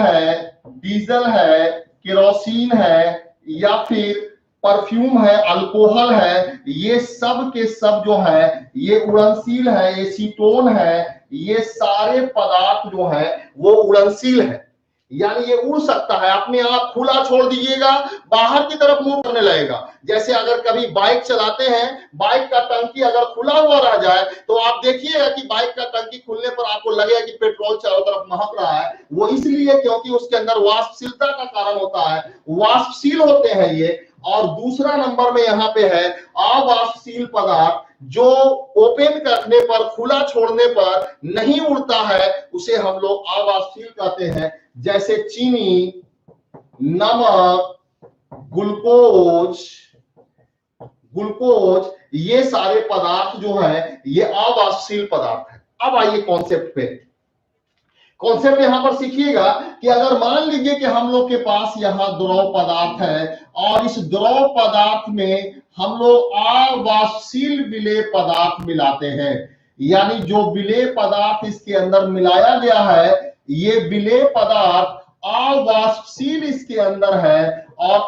है, डीजल है, केरोसिन है, या फिर परफ्यूम है, अल्कोहल है, ये सब के सब जो है ये उड़नशील है, एसीटोन है, ये सारे पदार्थ जो है वो उड़नशील है, यानी ये उड़ सकता है। अपने आप खुला छोड़ दीजिएगा बाहर की तरफ मूव करने लगेगा। जैसे अगर कभी बाइक चलाते हैं, बाइक का टंकी अगर खुला हुआ रह जाए तो आप देखिएगा कि बाइक का टंकी खुलने पर आपको लगेगा कि पेट्रोल चारों तरफ महक रहा है। वो इसलिए क्योंकि उसके अंदर वाष्पशीलता का कारण होता है, वाष्पशील होते हैं ये। और दूसरा नंबर में यहाँ पे है अवाष्पशील पदार्थ, जो ओपन करने पर, खुला छोड़ने पर नहीं उड़ता है, उसे हम लोग अवाष्पशील कहते हैं। जैसे चीनी, नमक, ग्लूकोज, ये सारे पदार्थ जो है ये अवाष्पशील पदार्थ है। अब आइए कॉन्सेप्ट पे। कॉन्सेप्ट यहां पर सीखिएगा कि अगर मान लीजिए कि हम लोग के पास यहां द्रव पदार्थ है और इस द्रव पदार्थ में हम लोग अवाष्पशील विलेय पदार्थ मिलाते हैं, यानी जो विलेय पदार्थ इसके अंदर मिलाया गया है ये विलेय पदार्थ अवाष्पशील इसके अंदर है, और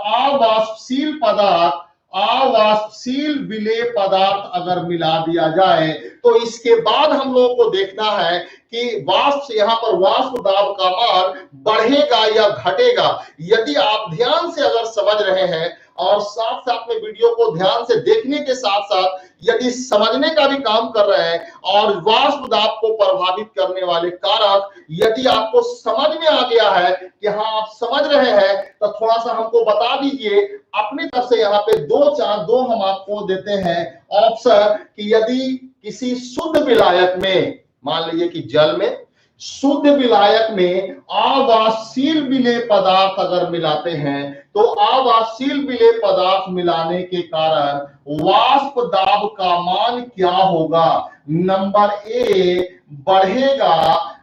अवाष्पशील विलेय पदार्थ अगर मिला दिया जाए तो इसके बाद हम लोगों को देखना है कि वाष्प, यहाँ पर वाष्प दाब का मान बढ़ेगा या घटेगा। यदि आप ध्यान से अगर समझ रहे हैं और साथ साथ में वीडियो को ध्यान से देखने के साथ साथ यदि समझने का भी काम कर रहे हैं और वाष्प दाब को प्रभावित करने वाले कारक यदि आपको समझ में आ गया है कि हाँ आप समझ रहे हैं, तो थोड़ा सा हमको बता दीजिए अपनी तरफ से। यहाँ पे दो हम आपको देते हैं ऑप्शन कि यदि किसी शुद्ध विलायक में, मान लीजिए कि जल में, शुद्ध विलायक में अवाष्पशील विलेय पदार्थ अगर मिलाते हैं तो अवाष्पशील विलेय पदार्थ मिलाने के कारण वाष्प दाब का मान क्या होगा? नंबर ए बढ़ेगा,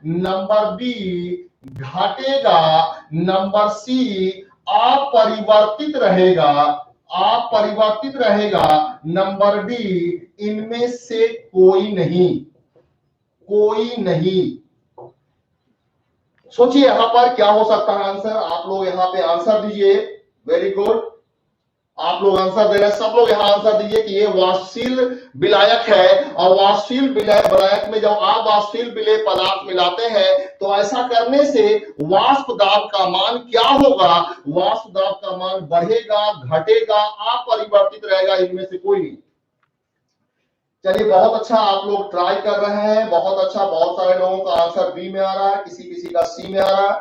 नंबर बी घटेगा, नंबर सी अपरिवर्तित रहेगा, अपरिवर्तित रहेगा, नंबर डी इनमें से कोई नहीं, कोई नहीं। सोचिए यहां पर क्या हो सकता है आंसर, आप लोग यहां पे आंसर दीजिए। वेरी गुड, आप लोग आंसर दे रहे हैं, सब लोग यहां आंसर दीजिए कि ये वाष्पशील विलायक है, और वाष्पशील विलायक में जब आप वाष्पशील विलेय पदार्थ मिलाते हैं तो ऐसा करने से वाष्प दाब का मान क्या होगा? वाष्प दाब का मान बढ़ेगा, घटेगा, अपरिवर्तित रहेगा, इनमें से कोई नहीं। चलिए बहुत अच्छा, आप लोग ट्राई कर रहे हैं, बहुत अच्छा। बहुत सारे लोगों का आंसर बी में आ रहा है, किसी किसी का सी में आ रहा है।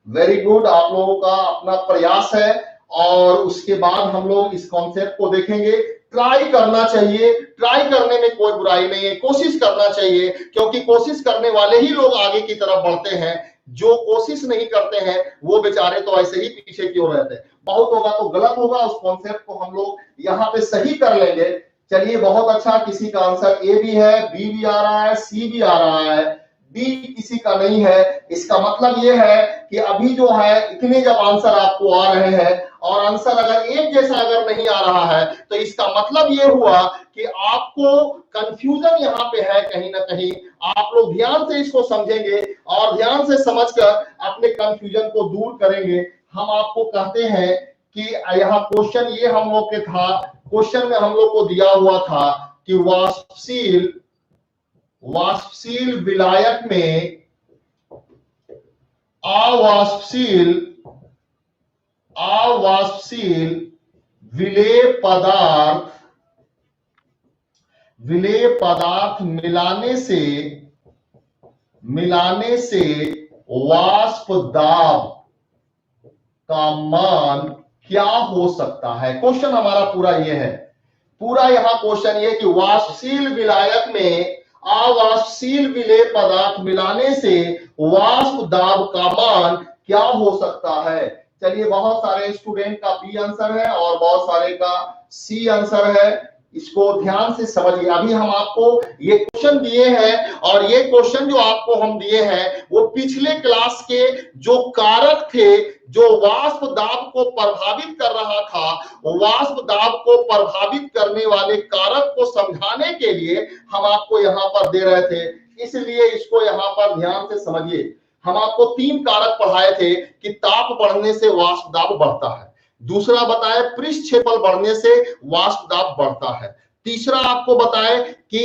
वेरी गुड, आप लोगों का अपना प्रयास है, और उसके बाद हम लोग इस कॉन्सेप्ट को देखेंगे। ट्राई करना चाहिए, ट्राई करने में कोई बुराई नहीं है, कोशिश करना चाहिए, क्योंकि कोशिश करने वाले ही लोग आगे की तरफ बढ़ते हैं। जो कोशिश नहीं करते हैं वो बेचारे तो ऐसे ही पीछे की ओर रहते हैं। बहुत होगा तो गलत होगा, उस कॉन्सेप्ट को हम लोग यहाँ पे सही कर लेंगे। चलिए बहुत अच्छा, किसी का आंसर ए भी है, बी भी आ रहा है, सी भी आ रहा है, डी किसी का नहीं है। इसका मतलब ये है कि अभी जो है इतने जब आंसर आपको आ रहे हैं और आंसर अगर एक जैसा अगर नहीं आ रहा है तो इसका मतलब ये हुआ कि आपको कंफ्यूजन यहाँ पे है कहीं ना कहीं। आप लोग ध्यान से इसको समझेंगे और ध्यान से समझकर अपने कंफ्यूजन को दूर करेंगे। हम आपको कहते हैं कि यहाँ क्वेश्चन ये हम लोग के था, क्वेश्चन में हम लोग को दिया हुआ था कि वाष्पशील विलायक में अवाष्पशील विलेय पदार्थ मिलाने से वाष्प दाब का मान क्या हो सकता है? क्वेश्चन हमारा पूरा ये है, पूरा यहाँ क्वेश्चन ये कि वाष्पशील विलायक में अवाष्पशील विलेय पदार्थ मिलाने से वाष्प दाब का मान क्या हो सकता है? चलिए बहुत सारे स्टूडेंट का बी आंसर है और बहुत सारे का सी आंसर है, इसको ध्यान से समझिए। अभी हम आपको ये क्वेश्चन दिए हैं, और ये क्वेश्चन जो आपको हम दिए हैं वो पिछले क्लास के जो कारक थे जो वाष्प दाब को प्रभावित कर रहा था, वाष्प दाब को प्रभावित करने वाले कारक को समझाने के लिए हम आपको यहाँ पर दे रहे थे। इसलिए इसको यहाँ पर ध्यान से समझिए। हम आपको 3 कारक पढ़ाए थे कि ताप बढ़ने से वाष्प दाब बढ़ता है, दूसरा बताए पृष्ठ क्षेत्रफल बढ़ने से वाष्प दाब बढ़ता है, तीसरा आपको बताए कि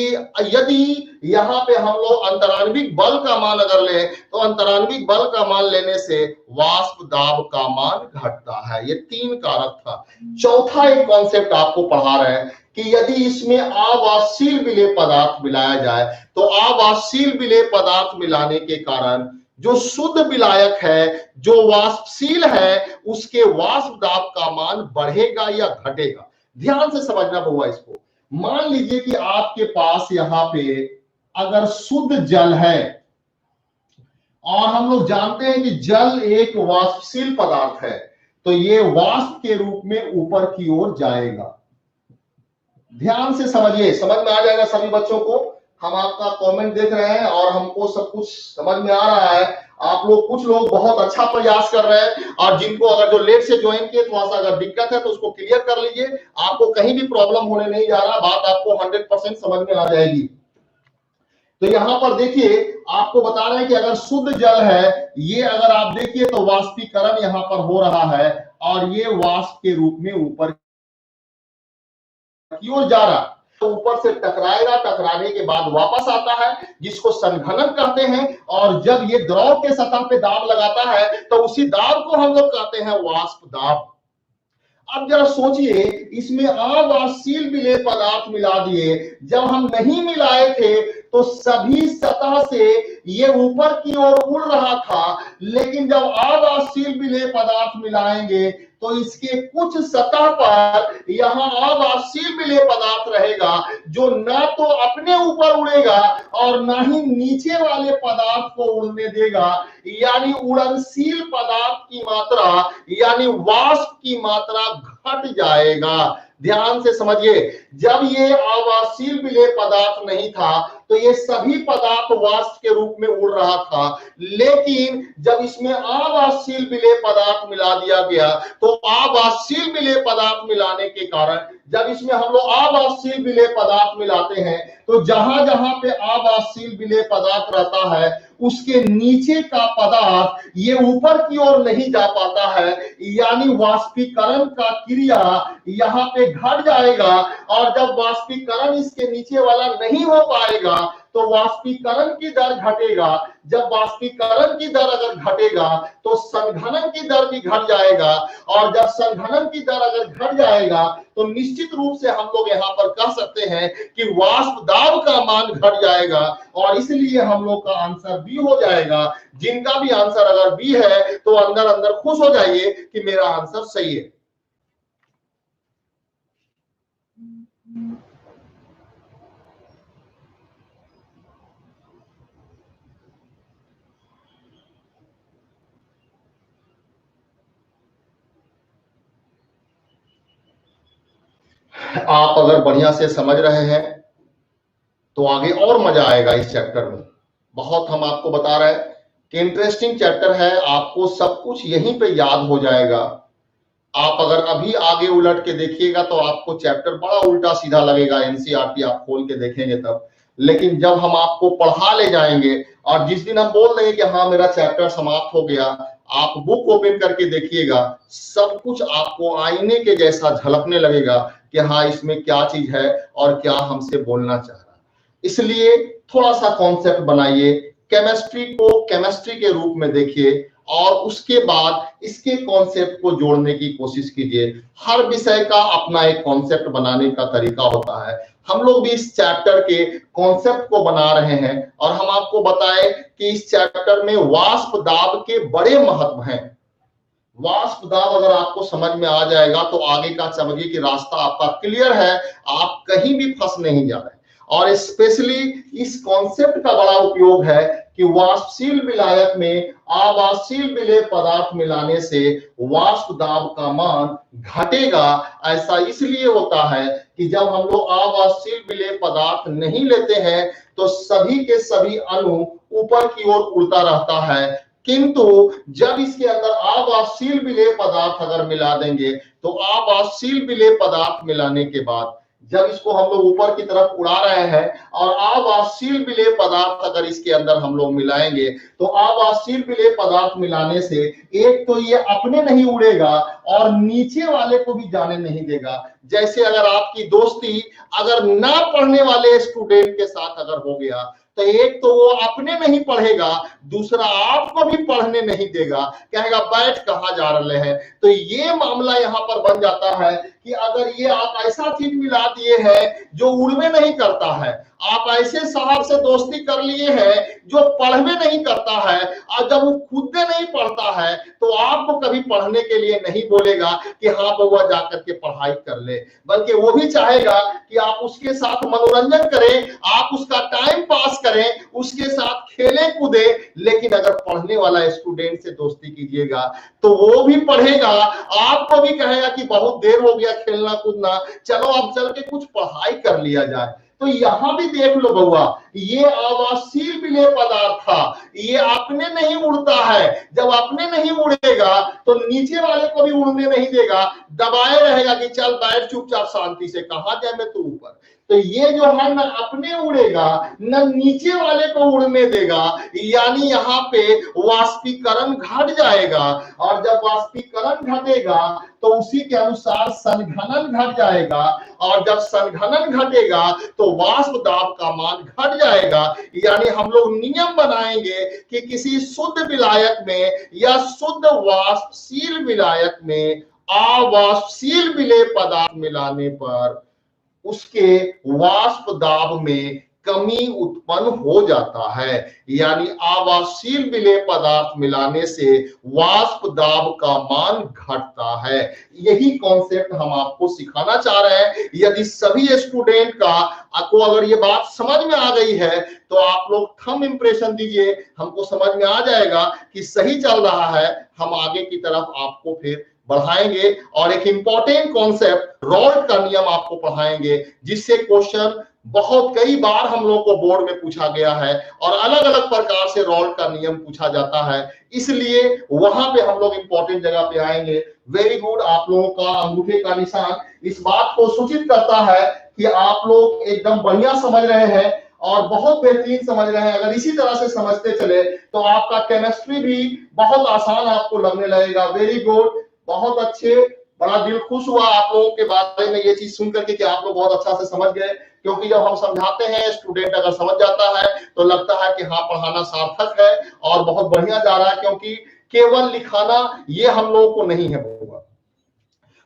यदि यहाँ पे हम लोग अंतराण्विक बल का मान अगर ले तो अंतराण्विक बल का मान लेने से वाष्प दाब का मान घटता है। ये 3 कारक था। चौथा एक कॉन्सेप्ट आपको पढ़ा रहे हैं कि यदि इसमें अवाष्पशील विलेय पदार्थ मिलाया जाए तो अवाष्पशील विलेय पदार्थ मिलाने के कारण जो शुद्ध विलायक है, जो वाष्पशील है, उसके वाष्प दाब का मान बढ़ेगा या घटेगा। ध्यान से समझना बहुआ इसको। मान लीजिए कि आपके पास यहाँ पे अगर शुद्ध जल है, और हम लोग जानते हैं कि जल एक वाष्पशील पदार्थ है, तो ये वाष्प के रूप में ऊपर की ओर जाएगा। ध्यान से समझिए, समझ में आ जाएगा सभी बच्चों को। हम आपका कमेंट देख रहे हैं और हमको सब कुछ समझ में आ रहा है। आप लोग कुछ लोग बहुत अच्छा प्रयास कर रहे हैं, और जिनको अगर जो लेट से ज्वाइन किए थोड़ा सा अगर दिक्कत है तो उसको क्लियर कर लीजिए। आपको कहीं भी प्रॉब्लम होने नहीं जा रहा, बात आपको 100% समझ में आ जाएगी। तो यहाँ पर देखिए आपको बता रहे हैं कि अगर शुद्ध जल है, ये अगर आप देखिए तो वाष्पीकरण यहाँ पर हो रहा है और ये वाष्प के रूप में ऊपर की ओर जा रहा है, ऊपर से टकराएगा, टकराने के बाद वापस आता है जिसको संघनन कहते हैं, और जब ये द्रव के सतह पे दाब लगाता है तो उसी दाब को हम लोग कहते हैं वाष्प दाब। अब जरा सोचिए, इसमें अवाष्पशील विलेय पदार्थ मिला दिए, जब हम नहीं मिलाए थे तो सभी सतह से ये ऊपर की ओर उड़ रहा था, लेकिन जब आवासशील विलेय पदार्थ मिलाएंगे तो इसके कुछ सतह पर यहां आवासशील विलेय पदार्थ रहेगा, जो ना तो अपने ऊपर उड़ेगा और ना ही नीचे वाले पदार्थ को उड़ने देगा। यानी उड़नशील पदार्थ की मात्रा यानी वाष्प की मात्रा घट जाएगा। ध्यान से समझिए, जब ये आवासशील विलेय पदार्थ नहीं था तो ये सभी पदार्थ वाष्प के रूप में उड़ रहा था, लेकिन जब इसमें आवासशील विलेय पदार्थ मिला दिया गया तो आवासशील विलेय पदार्थ मिलाने के कारण जब इसमें हम लोग आवासशील विलेय पदार्थ मिलाते हैं तो जहां जहां पे आवासशील विलेय पदार्थ रहता है उसके नीचे का पदार्थ ये ऊपर की ओर नहीं जा पाता है, यानी वाष्पीकरण का क्रिया यहाँ पे घट जाएगा। और जब वाष्पीकरण इसके नीचे वाला नहीं हो पाएगा तो वाष्पीकरण की दर घटेगा। जब वाष्पीकरण की दर अगर घटेगा तो संघनन की दर भी घट जाएगा, और जब संघनन की दर अगर घट जाएगा तो निश्चित रूप से हम लोग यहाँ पर कह सकते हैं कि वाष्प दाब का मान घट जाएगा, और इसलिए हम लोग का आंसर बी हो जाएगा। जिनका भी आंसर अगर बी है तो अंदर अंदर खुश हो जाइए कि मेरा आंसर सही है। आप अगर बढ़िया से समझ रहे हैं तो आगे और मजा आएगा इस चैप्टर में। बहुत हम आपको बता रहे हैं कि इंटरेस्टिंग चैप्टर है, आपको सब कुछ यहीं पे याद हो जाएगा। आप अगर अभी आगे उलट के देखिएगा तो आपको चैप्टर बड़ा उल्टा सीधा लगेगा, एनसीईआरटी आप खोल के देखेंगे तब। लेकिन जब हम आपको पढ़ा ले जाएंगे और जिस दिन हम बोल देंगे कि हाँ मेरा चैप्टर समाप्त हो गया, आप बुक ओपन करके देखिएगा, सब कुछ आपको आईने के जैसा झलकने लगेगा कि हाँ इसमें क्या चीज है और क्या हमसे बोलना चाह रहा है। इसलिए थोड़ा सा कॉन्सेप्ट बनाइए, केमिस्ट्री को केमिस्ट्री के रूप में देखिए और उसके बाद इसके कॉन्सेप्ट को जोड़ने की कोशिश कीजिए। हर विषय का अपना एक कॉन्सेप्ट बनाने का तरीका होता है। हम लोग भी इस चैप्टर के कॉन्सेप्ट को बना रहे हैं और हम आपको बताएं कि इस चैप्टर में वाष्प दाब के बड़े महत्व हैं। वाष्प दाब अगर आपको समझ में आ जाएगा तो आगे का समझिए कि रास्ता आपका क्लियर है, आप कहीं भी फंस नहीं जा रहे। और स्पेशली इस कॉन्सेप्ट का बड़ा उपयोग है कि वाष्पशील विलायक में आवासशील विलेय पदार्थ मिलाने से वाष्प दाब का मान घटेगा। ऐसा इसलिए होता है कि जब हम लोग आवासशील विलेय पदार्थ नहीं लेते हैं तो सभी के सभी अणु ऊपर की ओर उड़ता रहता है, किंतु जब इसके अंदर आवासशील विलेय पदार्थ अगर मिला देंगे तो आवासशील विलेय पदार्थ मिलाने के बाद जब इसको हम लोग ऊपर की तरफ उड़ा रहे हैं और आवासशील विलेय पदार्थ अगर इसके अंदर हम लोग मिलाएंगे तो आवासशील विलेय पदार्थ मिलाने से एक तो ये अपने नहीं उड़ेगा और नीचे वाले को भी जाने नहीं देगा। जैसे अगर आपकी दोस्ती अगर ना पढ़ने वाले स्टूडेंट के साथ अगर हो गया तो एक तो वो अपने नहीं पढ़ेगा, दूसरा आपको भी पढ़ने नहीं देगा, कहेगा बैठ कहाँ जा रहे हैं। तो ये मामला यहाँ पर बन जाता है कि अगर ये आप ऐसा चीज मिला दिए हैं जो उड़वे नहीं करता है, आप ऐसे साहब से दोस्ती कर लिए हैं जो पढ़वे नहीं करता है, और जब वो खुद से नहीं पढ़ता है तो आपको कभी पढ़ने के लिए नहीं बोलेगा कि हाँ बउआ जाकर के पढ़ाई कर ले, बल्कि वो भी चाहेगा कि आप उसके साथ मनोरंजन करें, आप उसका टाइम पास करें, उसके साथ खेलें कूदे। लेकिन अगर पढ़ने वाला स्टूडेंट से दोस्ती कीजिएगा तो वो भी पढ़ेगा, आपको भी कहेगा कि बहुत देर हो गया खेलना कूदना, चलो अब चल के कुछ पढ़ाई कर लिया जाए। तो यहां भी देख लो बउआ, ये आवासशील विलेय पदार्थ था, ये अपने नहीं उड़ता है। जब अपने नहीं उड़ेगा तो नीचे वाले को भी उड़ने नहीं देगा, दबाए रहेगा कि चल बैठ चुपचाप शांति से, कहां जाए मैं तू ऊपर। तो ये जो है न अपने उड़ेगा न नीचे वाले को उड़ने देगा, यानी यहाँ पे वाष्पीकरण घट जाएगा, और जब वाष्पीकरण घटेगा तो उसी के अनुसार संघनन घट जाएगा, और जब संघनन घटेगा तो वाष्प दाब का मान घट जाएगा। यानी हम लोग नियम बनाएंगे कि किसी शुद्ध विलायक में या शुद्ध वाष्पशील विलायक में अवाष्पशील विलेय पदार्थ मिलाने पर उसके वाष्प दाब में कमी उत्पन्न हो जाता है। यानी अवाष्पशील विलेय पदार्थ मिलाने से वाष्प दाब का मान घटता है। यही कॉन्सेप्ट हम आपको सिखाना चाह रहे हैं। यदि सभी स्टूडेंट का आपको अगर ये बात समझ में आ गई है तो आप लोग थंब इंप्रेशन दीजिए, हमको समझ में आ जाएगा कि सही चल रहा है। हम आगे की तरफ आपको फिर बढ़ाएंगे और एक इंपॉर्टेंट कॉन्सेप्ट रॉल्ट का नियम आपको पढ़ाएंगे, जिससे क्वेश्चन बहुत कई बार हम लोग को बोर्ड में पूछा गया है और अलग अलग प्रकार से रॉल्ट का नियम पूछा जाता है, इसलिए वहां पे हम लोग इंपॉर्टेंट जगह पे आएंगे। वेरी गुड, आप लोगों का अंगूठे का निशान इस बात को सूचित करता है कि आप लोग एकदम बढ़िया समझ रहे हैं और बहुत बेहतरीन समझ रहे हैं। अगर इसी तरह से समझते चले तो आपका केमिस्ट्री भी बहुत आसान आपको लगने लगेगा। वेरी गुड, बहुत अच्छे, बड़ा दिल खुश हुआ आप लोगों के बारे में ये चीज सुन करके कि आप लोग बहुत अच्छा से समझ गए, क्योंकि जब हम समझाते हैं स्टूडेंट अगर समझ जाता है तो लगता है कि हाँ पढ़ाना सार्थक है और बहुत बढ़िया जा रहा है, क्योंकि केवल लिखाना ये हम लोगों को नहीं है होगा।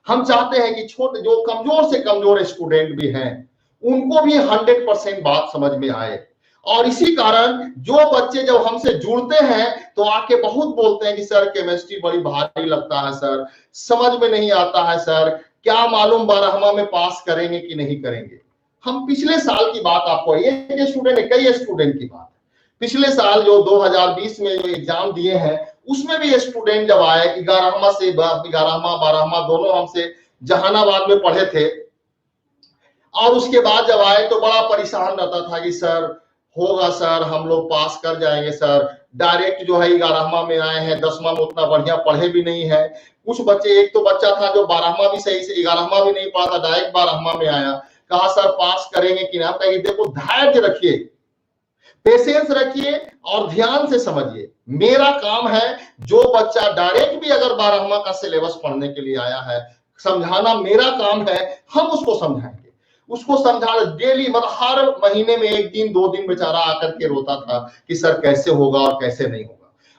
हम चाहते हैं कि छोटे जो कमजोर से कमजोर स्टूडेंट भी हैं उनको भी 100% बात समझ में आए। और इसी कारण जो बच्चे जब हमसे जुड़ते हैं तो आके बहुत बोलते हैं कि सर केमिस्ट्री बड़ी भारी लगता है सर, समझ में नहीं आता है सर, क्या मालूम 12वां में पास करेंगे कि नहीं करेंगे। हम पिछले साल की बात आपको, ये स्टूडेंट है, कई स्टूडेंट की बात, पिछले साल जो 2020 में जो एग्जाम दिए हैं उसमें भी स्टूडेंट जब आए 11वां से 12वां दोनों हमसे जहानाबाद में पढ़े थे, और उसके बाद जब आए तो बड़ा परेशान रहता था कि सर होगा सर, हम लोग पास कर जाएंगे सर। डायरेक्ट जो है 11वां में आए हैं, 10वां में उतना बढ़िया पढ़े भी नहीं है। कुछ बच्चे, एक तो बच्चा था जो 12वां भी सही से 11वां भी नहीं पढ़ा था, डायरेक्ट 12वां में आया, कहा सर पास करेंगे कि ना। देखो धैर्य रखिए, पेशेंस रखिए और ध्यान से समझिए। मेरा काम है जो बच्चा डायरेक्ट भी अगर 12वां का सिलेबस पढ़ने के लिए आया है, समझाना मेरा काम है। हम उसको समझाएंगे, उसको समझाना डेली, मतलब हर महीने में 1 दिन 2 दिन बेचारा आकर के रोता था कि सर कैसे होगा और कैसे नहीं होगा।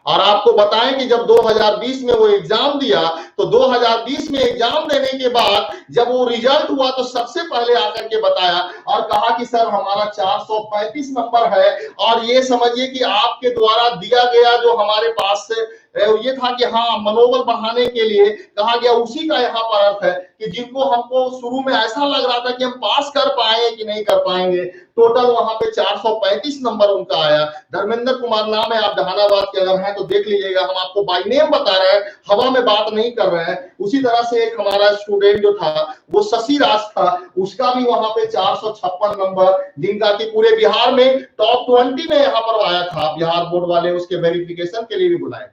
और आपको बताएं कि जब 2020 में वो एग्जाम दिया तो 2020 में एग्जाम देने के बाद जब वो रिजल्ट हुआ तो सबसे पहले आकर के बताया और कहा कि सर हमारा 435 नंबर है, और ये समझिए कि आपके द्वारा दिया गया जो हमारे पास से ये था कि हाँ मनोबल बढ़ाने के लिए कहा गया, उसी का यहाँ पर अर्थ है कि जिनको हमको शुरू में ऐसा लग रहा था कि हम पास कर पाएंगे कि नहीं कर पाएंगे, टोटल वहां पे 435 नंबर उनका आया। धर्मेंद्र कुमार नाम है, आप जहानाबाद के अगर हैं तो देख लीजिएगा, हम आपको बाय नेम बता रहे हैं, हवा में बात नहीं कर रहे हैं। उसी तरह से एक हमारा स्टूडेंट जो था वो शशि राज था, उसका भी वहां पे 456 नंबर, जिनका कि पूरे बिहार में टॉप 20 में यहाँ पर आया था। बिहार बोर्ड वाले उसके वेरिफिकेशन के लिए भी बुलाए।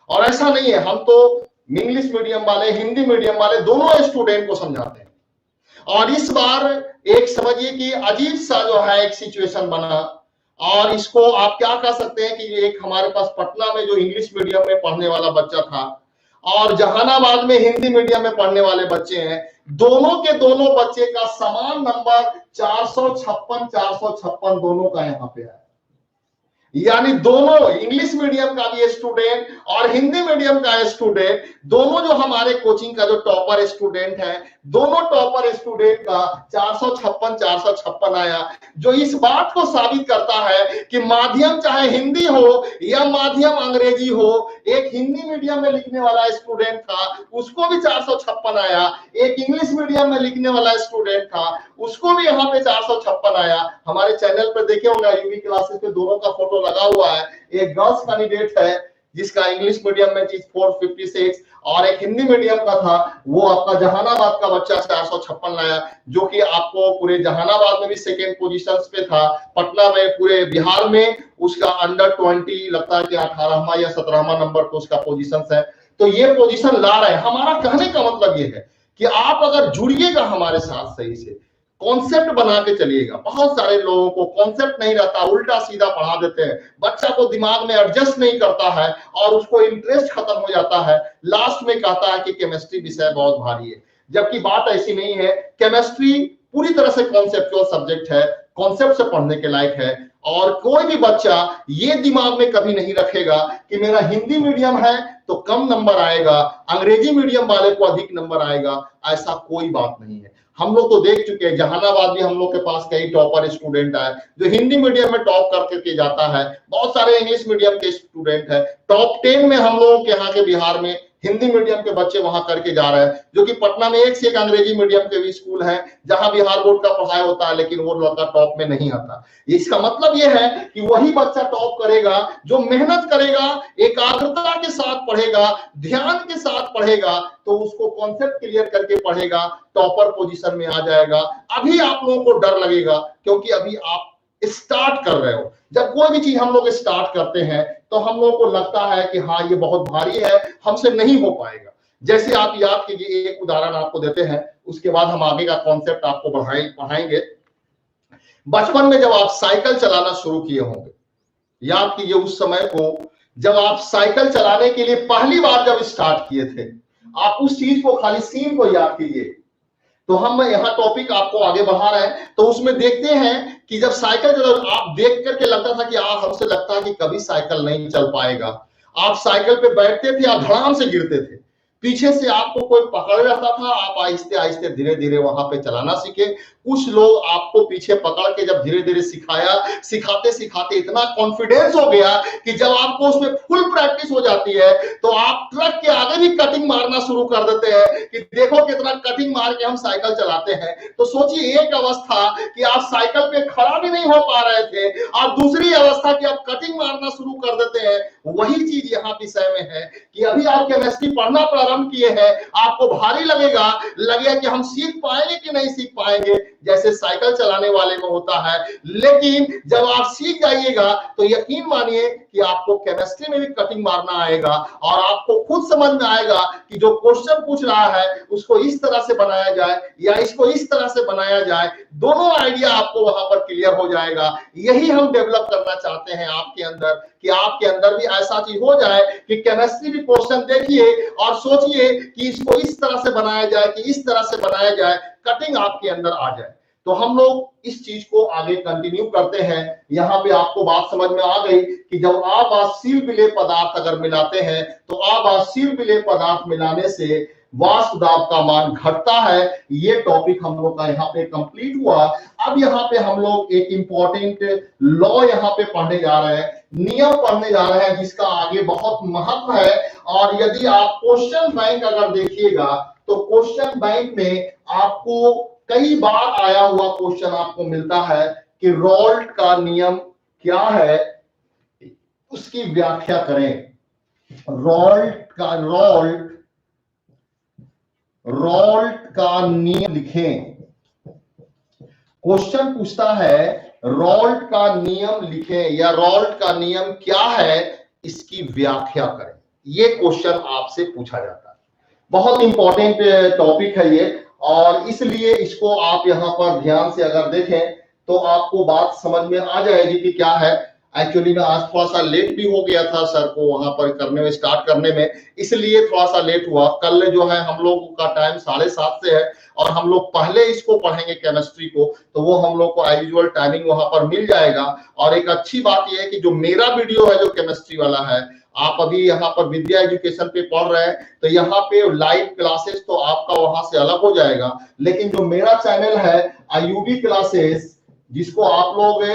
और ऐसा नहीं है, हम तो इंग्लिश मीडियम वाले हिंदी मीडियम वाले दोनों स्टूडेंट को समझाते हैं। और इस बार एक समझिए कि अजीब सा जो है एक सिचुएशन बना, और इसको आप क्या कह सकते हैं कि एक हमारे पास पटना में जो इंग्लिश मीडियम में पढ़ने वाला बच्चा था और जहानाबाद में हिंदी मीडियम में पढ़ने वाले बच्चे हैं, दोनों के दोनों बच्चे का समान नंबर 456 दोनों का यहाँ पे है। यानी दोनों इंग्लिश मीडियम का भी स्टूडेंट और हिंदी मीडियम का स्टूडेंट, दोनों जो हमारे कोचिंग का जो टॉपर स्टूडेंट है, दोनों टॉपर स्टूडेंट का 456 आया, जो इस बात को साबित करता है कि माध्यम चाहे हिंदी हो या माध्यम अंग्रेजी हो, एक हिंदी मीडियम में लिखने वाला स्टूडेंट था उसको भी 456 आया, एक इंग्लिश मीडियम में लिखने वाला स्टूडेंट था उसको भी यहाँ पे 456 आया। हमारे चैनल पर देखे होंगे यूवी क्लासेस पे दोनों का फोटो लगा हुआ है। एक गर्ल्स कैंडिडेट है जिसका इंग्लिश मीडियम में 456 और एक हिंदी मीडियम का था, वो आपका जहानाबाद का बच्चा 456 लाया, जो कि आपको पूरे जहानाबाद में भी सेकेंड पोजीशन पे था। पटना में पूरे बिहार में उसका अंडर 20 लगता है कि 18वां या 17वां नंबर पे उसका पोजीशन है। तो ये पोजीशन ला रहे हैं। हमारा कहने का मतलब ये है कि आप अगर जुड़िएगा हमारे साथ सही से, कॉन्सेप्ट बना के चलिएगा। बहुत सारे लोगों को कॉन्सेप्ट नहीं रहता, उल्टा सीधा पढ़ा देते हैं, बच्चा को दिमाग में एडजस्ट नहीं करता है और उसको इंटरेस्ट खत्म हो जाता है। लास्ट में कहता है कि केमिस्ट्री विषय बहुत भारी है, जबकि बात ऐसी नहीं है। केमिस्ट्री पूरी तरह से कॉन्सेप्चुअल सब्जेक्ट है, कॉन्सेप्ट से पढ़ने के लायक है। और कोई भी बच्चा ये दिमाग में कभी नहीं रखेगा कि मेरा हिंदी मीडियम है तो कम नंबर आएगा, अंग्रेजी मीडियम वाले को अधिक नंबर आएगा। ऐसा कोई बात नहीं है। हम लोग तो देख चुके हैं, जहानाबाद भी हम लोग के पास कई टॉपर स्टूडेंट आए जो हिंदी मीडियम में टॉप करके जाता है। बहुत सारे इंग्लिश मीडियम के स्टूडेंट है, टॉप 10 में हम लोगों के यहाँ के बिहार में हिंदी मीडियम के बच्चे वहां करके जा रहे हैं। जो कि पटना में एक से एक अंग्रेजी मीडियम के भी स्कूल है जहां बिहार बोर्ड का पढ़ाई होता है, लेकिन वो लड़का टॉप में नहीं आता। इसका मतलब यह है कि वही बच्चा टॉप करेगा जो मेहनत करेगा, एकाग्रता के साथ पढ़ेगा, ध्यान के साथ पढ़ेगा, तो उसको कॉन्सेप्ट क्लियर करके पढ़ेगा, टॉपर पोजीशन में आ जाएगा। अभी आप लोगों को डर लगेगा क्योंकि अभी आप स्टार्ट कर रहे हो। जब कोई भी चीज हम लोग स्टार्ट करते हैं तो हम लोगों को लगता है कि हाँ ये बहुत भारी है, हमसे नहीं हो पाएगा। जैसे आप याद कीजिए, एक उदाहरण आपको देते हैं, उसके बाद हम आगे का कॉन्सेप्ट आपको पढ़ाएंगे। बचपन में जब आप साइकिल चलाना शुरू किए होंगे, याद कीजिए उस समय को जब आप साइकिल चलाने के लिए पहली बार जब स्टार्ट किए थे, आप उस चीज को, खाली सीन को याद कीजिए। तो हम यहाँ टॉपिक आपको आगे बढ़ा रहे हैं, तो उसमें देखते हैं कि जब साइकिल आप देख करके लगता था कि हमसे लगता है कि कभी साइकिल नहीं चल पाएगा। आप साइकिल पे बैठते थे, आप धड़ाम से गिरते थे, पीछे से आपको कोई पकड़ रहता था, आप आहिस्ते आहिस्ते धीरे धीरे वहां पे चलाना सीखे। कुछ लोग आपको पीछे पकड़ के जब धीरे धीरे सिखाते सिखाते इतना कॉन्फिडेंस हो गया कि जब आपको उसमें फुल प्रैक्टिस हो जाती है तो आप ट्रक के आगे भी कटिंग मारना शुरू कर देते हैं कि देखो कितना कटिंग मार के हम साइकिल चलाते हैं। तो सोचिए, एक अवस्था कि आप साइकिल पे खड़ा भी नहीं हो पा रहे थे, और दूसरी अवस्था कि आप कटिंग मारना शुरू कर देते हैं। वही चीज यहाँ विषय में है कि अभी आप केमिस्ट्री पढ़ना प्रारंभ किए हैं, आपको भारी लगेगा कि हम सीख पाएंगे कि नहीं सीख पाएंगे, जैसे साइकिल चलाने वाले में होता है। लेकिन जब आप सीख जाइएगा तो यकीन मानिए कि आपको केमिस्ट्री में भी कटिंग मारना आएगा, और आपको खुद समझ में आएगा कि जो क्वेश्चन पूछ रहा है उसको इस तरह से बनाया जाए या इसको इस तरह से बनाया जाए। दोनों आइडिया आपको वहां पर क्लियर हो जाएगा। यही हम डेवलप करना चाहते हैं आपके अंदर, कि आपके अंदर भी ऐसा चीज हो जाए कि केमिस्ट्री भी क्वेश्चन देखिए और सोचिए कि इसको इस तरह से बनाया जाए, कि इस तरह से बनाया जाए, कटिंग आपके अंदर आ जाए। तो हम लोग इस चीज को आगे कंटिन्यू करते हैं। यहाँ पे आपको बात समझ में आ गई कि जब आभासीय विलेय पदार्थ अगर मिलाते हैं तो आभासीय विलेय पदार्थ मिलाने से वाष्प दाब का मान घटता है। ये टॉपिक हम लोग का यहाँ पे कंप्लीट हुआ। अब यहाँ पे हम लोग एक इंपॉर्टेंट लॉ यहाँ पे पढ़ने जा रहे हैं, नियम पढ़ने जा रहे हैं, जिसका आगे बहुत महत्व है। और यदि आप क्वेश्चन बैंक अगर देखिएगा तो क्वेश्चन बैंक में आपको कई बार आया हुआ क्वेश्चन आपको मिलता है कि रॉल्ट का नियम क्या है, उसकी व्याख्या करें। रॉल्ट का नियम लिखें। क्वेश्चन पूछता है रॉल्ट का नियम लिखें या रॉल्ट का नियम क्या है, इसकी व्याख्या करें। ये क्वेश्चन आपसे पूछा जाता है। बहुत इंपॉर्टेंट टॉपिक है ये, और इसलिए इसको आप यहाँ पर ध्यान से अगर देखें तो आपको बात समझ में आ जाएगी कि क्या है। एक्चुअली मैं आज थोड़ा सा लेट भी हो गया था सर को वहां पर करने में, स्टार्ट करने में, इसलिए थोड़ा सा लेट हुआ। कल जो है हम लोग का टाइम 7:30 से है, और हम लोग पहले इसको पढ़ेंगे केमिस्ट्री को, तो वो हम लोग को यूजुअल टाइमिंग वहां पर मिल जाएगा। और एक अच्छी बात यह है कि जो मेरा वीडियो है जो केमिस्ट्री वाला है, आप अभी यहाँ पर विद्या एजुकेशन पे पढ़ रहे हैं तो यहाँ पे लाइव क्लासेस तो आपका वहां से अलग हो जाएगा, लेकिन जो मेरा चैनल है आईयूबी क्लासेस, जिसको आप लोग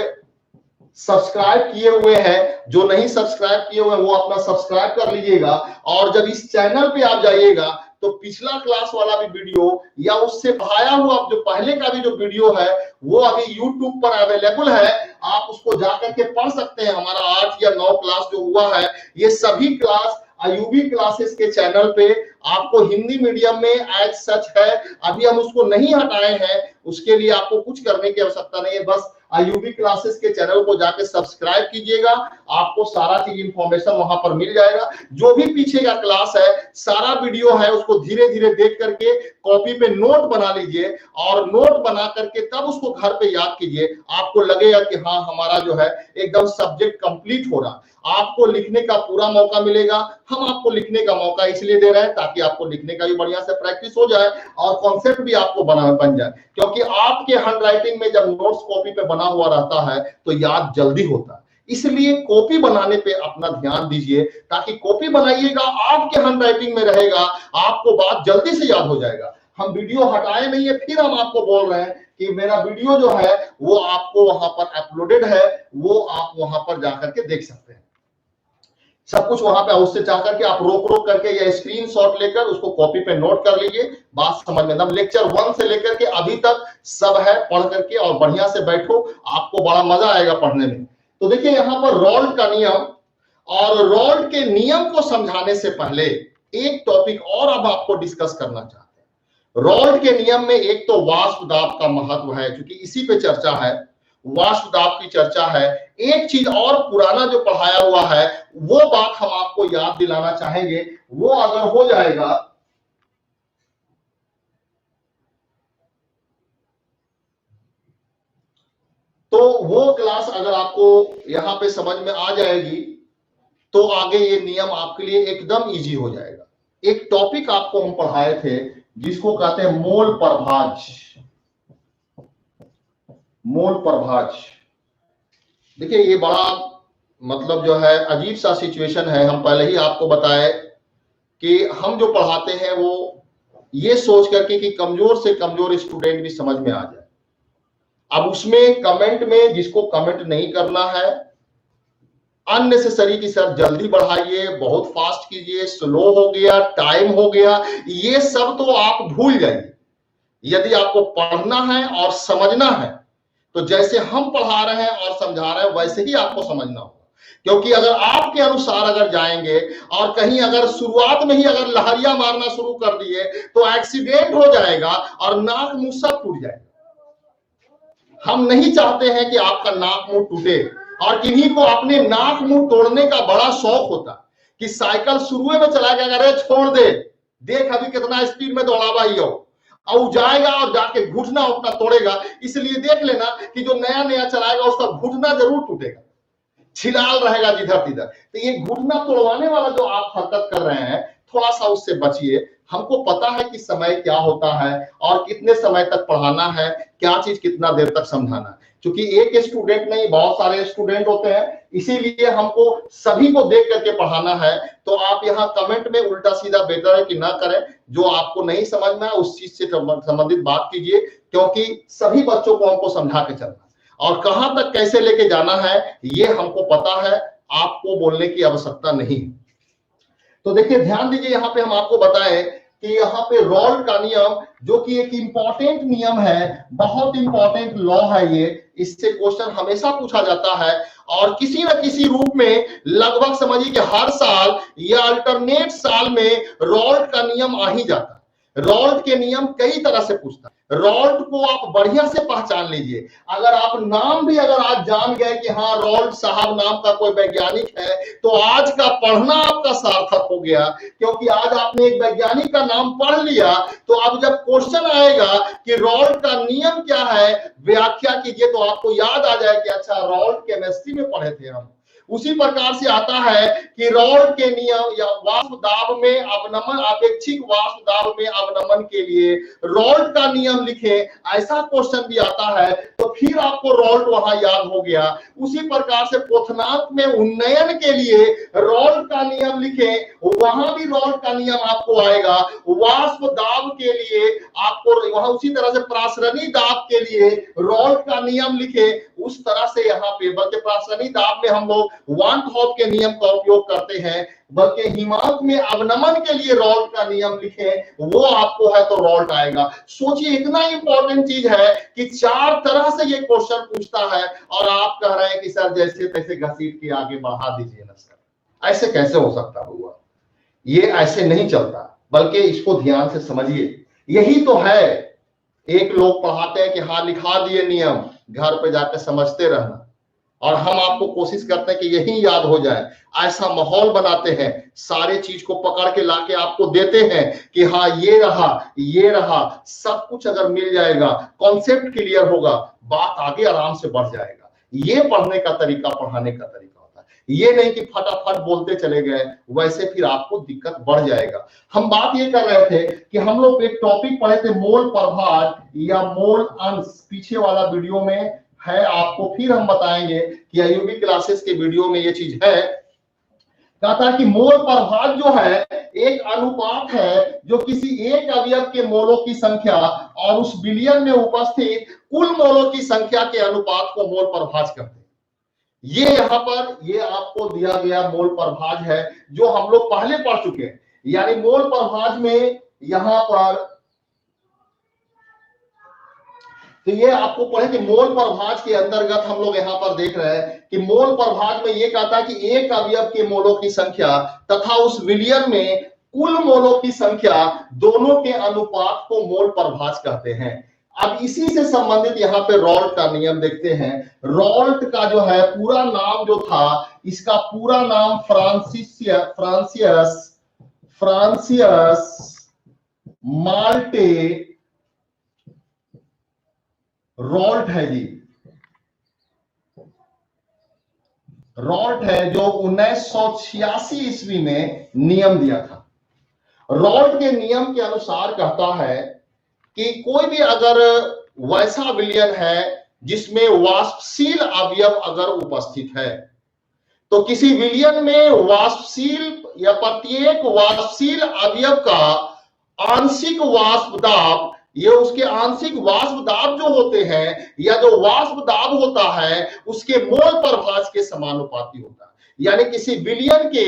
सब्सक्राइब किए हुए हैं, जो नहीं सब्सक्राइब किए हुए हैं वो अपना सब्सक्राइब कर लीजिएगा। और जब इस चैनल पे आप जाइएगा तो पिछला क्लास वाला भी वीडियो या उससे पढ़ाया हुआ जो पहले का भी जो वीडियो है वो अभी YouTube पर अवेलेबल है, आप उसको जाकर के पढ़ सकते हैं। हमारा 8 या 9 क्लास जो हुआ है, ये सभी क्लास आईयूबी क्लासेस के चैनल पे आपको हिंदी मीडियम में एज सच है। अभी हम उसको नहीं हटाए हैं, उसके लिए आपको कुछ करने की आवश्यकता नहीं है, बस आईयूबी क्लासेस के चैनल को जाके सब्सक्राइब कीजिएगा, आपको सारा चीज इंफॉर्मेशन वहां पर मिल जाएगा। जो भी पीछे का क्लास है, सारा वीडियो है, उसको धीरे धीरे देख करके कॉपी पे नोट बना लीजिए, और नोट बना करके तब उसको घर पे याद कीजिए। आपको लगेगा कि हाँ हमारा जो है एकदम सब्जेक्ट कंप्लीट हो रहा। आपको लिखने का पूरा मौका मिलेगा। हम आपको लिखने का मौका इसलिए दे रहे हैं ताकि आपको लिखने का भी बढ़िया से प्रैक्टिस हो जाए और कॉन्सेप्ट भी आपको बन जाए, क्योंकि आपके हैंडराइटिंग में जब नोट्स कॉपी पे बना हुआ रहता है तो याद जल्दी होता है। इसलिए कॉपी बनाने पे अपना ध्यान दीजिए, ताकि कॉपी बनाइएगा, आपके हैंडराइटिंग में रहेगा, आपको बात जल्दी से याद हो जाएगा। हम वीडियो हटाए नहीं है, फिर हम आपको बोल रहे हैं कि मेरा वीडियो जो है वो आपको वहां पर अपलोडेड है, वो आप वहां पर जाकर के देख सकते हैं। सब कुछ वहां पे उससे चाहकर के आप रोक रोक करके या स्क्रीनशॉट लेकर उसको कॉपी पे नोट कर लीजिए। बात समझ में, एकदम लेक्चर 1 से लेकर के अभी तक सब है, पढ़ करके और बढ़िया से बैठो, आपको बड़ा मजा आएगा पढ़ने में। तो देखिए यहाँ पर रोल्ड का नियम, और रोल्ड के नियम को समझाने से पहले एक टॉपिक और अब आपको डिस्कस करना चाहते हैं। रोल्ड के नियम में एक तो वाष्प दाब का महत्व है, क्योंकि इसी पे चर्चा है, वाष्प दाब की चर्चा है। एक चीज और पुराना जो पढ़ाया हुआ है वो बात हम आपको याद दिलाना चाहेंगे, वो अगर हो जाएगा तो वो क्लास अगर आपको यहां पे समझ में आ जाएगी तो आगे ये नियम आपके लिए एकदम इजी हो जाएगा। एक टॉपिक आपको हम पढ़ाए थे जिसको कहते हैं मोल प्रभाज। मोल प्रभाज, देखिए ये बड़ा मतलब जो है अजीब सा सिचुएशन है। हम पहले ही आपको बताए कि हम जो पढ़ाते हैं वो ये सोच करके कि कमजोर से कमजोर स्टूडेंट भी समझ में आ जाए। अब उसमें कमेंट में जिसको कमेंट नहीं करना है, अननेसेसरी की सर जल्दी बढ़ाइए, बहुत फास्ट कीजिए, स्लो हो गया, टाइम हो गया, ये सब तो आप भूल जाइए। यदि आपको पढ़ना है और समझना है तो जैसे हम पढ़ा रहे हैं और समझा रहे हैं वैसे ही आपको समझना होगा। क्योंकि अगर आपके अनुसार अगर जाएंगे और कहीं अगर शुरुआत में ही अगर लहरिया मारना शुरू कर दिए तो एक्सीडेंट हो जाएगा और नाक मुंह सब टूट जाएगा। हम नहीं चाहते हैं कि आपका नाक मुंह टूटे, और किन्हीं को अपने नाक मुंह तोड़ने का बड़ा शौक होता कि साइकिल शुरू में चला गया, अरे छोड़ दे, देख अभी कितना स्पीड में दौड़ावा ही हो, और जाएगा और जाके घुटना उठना तोड़ेगा। इसलिए देख लेना कि जो नया नया चलाएगा उसका घुटना जरूर टूटेगा, छिलाल रहेगा जिधर तिधर। तो ये घुटना तोड़वाने वाला जो आप हरकत कर रहे हैं, थोड़ा सा उससे बचिए। हमको पता है कि समय क्या होता है और कितने समय तक पढ़ाना है, क्या चीज कितना देर तक समझाना है। क्योंकि एक स्टूडेंट नहीं, बहुत सारे स्टूडेंट होते हैं, इसीलिए हमको सभी को देख करके पढ़ाना है। तो आप यहाँ कमेंट में उल्टा सीधा बेहतर है कि ना करें, जो आपको नहीं समझ में है उस चीज से संबंधित बात कीजिए, क्योंकि सभी बच्चों को हमको समझा के चलना और कहां तक कैसे लेके जाना है ये हमको पता है, आपको बोलने की आवश्यकता नहीं। तो देखिए ध्यान दीजिए, यहाँ पे हम आपको बताएं कि यहाँ पे रोल्ड का नियम जो कि एक इंपॉर्टेंट नियम है, बहुत इंपॉर्टेंट लॉ है ये, इससे क्वेश्चन हमेशा पूछा जाता है और किसी न किसी रूप में लगभग समझिए कि हर साल या अल्टरनेट साल में रोल्ड का नियम आ ही जाता है। रोल्ड के नियम कई तरह से पूछता है। रोल्ड को आप बढ़िया से पहचान लीजिए। अगर आप नाम भी अगर आज जान गए कि हाँ रोल्ड साहब नाम का कोई वैज्ञानिक है, तो आज का पढ़ना आपका सार्थक हो गया, क्योंकि आज आपने एक वैज्ञानिक का नाम पढ़ लिया। तो अब जब क्वेश्चन आएगा कि रोल्ड का नियम क्या है, व्याख्या कीजिए, तो आपको याद आ जाए कि अच्छा रोल्ड केमिस्ट्री में पढ़े थे हम। उसी प्रकार से आता है कि रोल्ड के नियम या वाष्प दाब में अवनमन, अपेक्षिक वाष्प दाब में अवनमन के लिए रोल्ड का नियम लिखे, ऐसा क्वेश्चन भी आता है, तो फिर आपको रोल्ड वहां याद हो गया। उसी प्रकार से क्वथनांक में उन्नयन के लिए रोल्ड का नियम लिखे, वहां भी रोल्ड का नियम आपको आएगा। वाष्प दाब के लिए आपको वहां, उसी तरह से प्रासरणी दाब के लिए रोल्ड का नियम लिखे, उस तरह से यहाँ पे, बल्कि प्रासरणी दाब में हम लोग वान हॉफ के नियम का उपयोग करते हैं, बल्कि हिमांक में अवनमन के लिए रोल्ड का नियम लिखे, वो आपको है तो रोल्ड आएगा। सोचिए इतना इंपॉर्टेंट चीज है कि 4 तरह से ये क्वेश्चन पूछता है और आप कह रहे हैं कि सर जैसे तैसे घसीट के आगे बढ़ा दीजिए ना सर। ऐसे कैसे हो सकता हुआ? ये ऐसे नहीं चलता, बल्कि इसको ध्यान से समझिए। यही तो है, एक लोग पढ़ाते हैं कि हाँ लिखा दिए नियम, घर पे जाकर समझते रहना, और हम आपको कोशिश करते हैं कि यही याद हो जाए। ऐसा माहौल बनाते हैं, सारे चीज को पकड़ के लाके आपको देते हैं कि हाँ ये रहा, सब कुछ अगर मिल जाएगा, कॉन्सेप्ट क्लियर होगा, बात आगे आराम से बढ़ जाएगा। ये पढ़ने का तरीका, पढ़ाने का तरीका होता है। ये नहीं कि फटाफट बोलते चले गए, वैसे फिर आपको दिक्कत बढ़ जाएगा। हम बात ये कर रहे थे कि हम लोग एक टॉपिक पढ़े थे मोल प्रभाज या मोल अंश, पीछे वाला वीडियो में है, आपको फिर हम बताएंगे कि आईयूबी क्लासेस के वीडियो में ये चीज है। कहता है कि मोल प्रभाज जो है एक अनुपात है जो किसी एक अवयव के मोलों की संख्या और उस विलयन में उपस्थित कुल मोलों की संख्या के अनुपात को मोल प्रभाज कहते हैं। ये यहां पर ये आपको दिया गया मोल प्रभाज है जो हम लोग पहले पढ़ चुके हैं। यानी मोल प्रभाज में यहां पर तो ये आपको पढ़े कि मोल प्रभाज के अंतर्गत हम लोग यहां पर देख रहे हैं कि मोल प्रभाज में ये कहता है कि एक अवयव के मोलों की संख्या तथा उस विलयन में कुल मोलों की संख्या दोनों के अनुपात को मोल प्रभाज कहते हैं। अब इसी से संबंधित यहाँ पे रॉल्ट का नियम देखते हैं। रॉल्ट का जो है पूरा नाम जो था, इसका पूरा नाम फ्रांसियस मार्टे रॉल्ट है जी। रॉल्ट है जो 1986 ईस्वी में नियम दिया था। रॉल्ट के नियम के अनुसार कहता है कि कोई भी अगर वैसा विलयन है जिसमें वाष्पशील अवयव अगर उपस्थित है, तो किसी विलयन में वाष्पशील या प्रत्येक वाष्पशील अवयव का आंशिक वाष्प दाब, ये उसके आंशिक वाष्प दाब जो होते हैं या जो वाष्प दाब होता है उसके मोल प्रभाज के समानुपाती होता है। यानी किसी विलयन के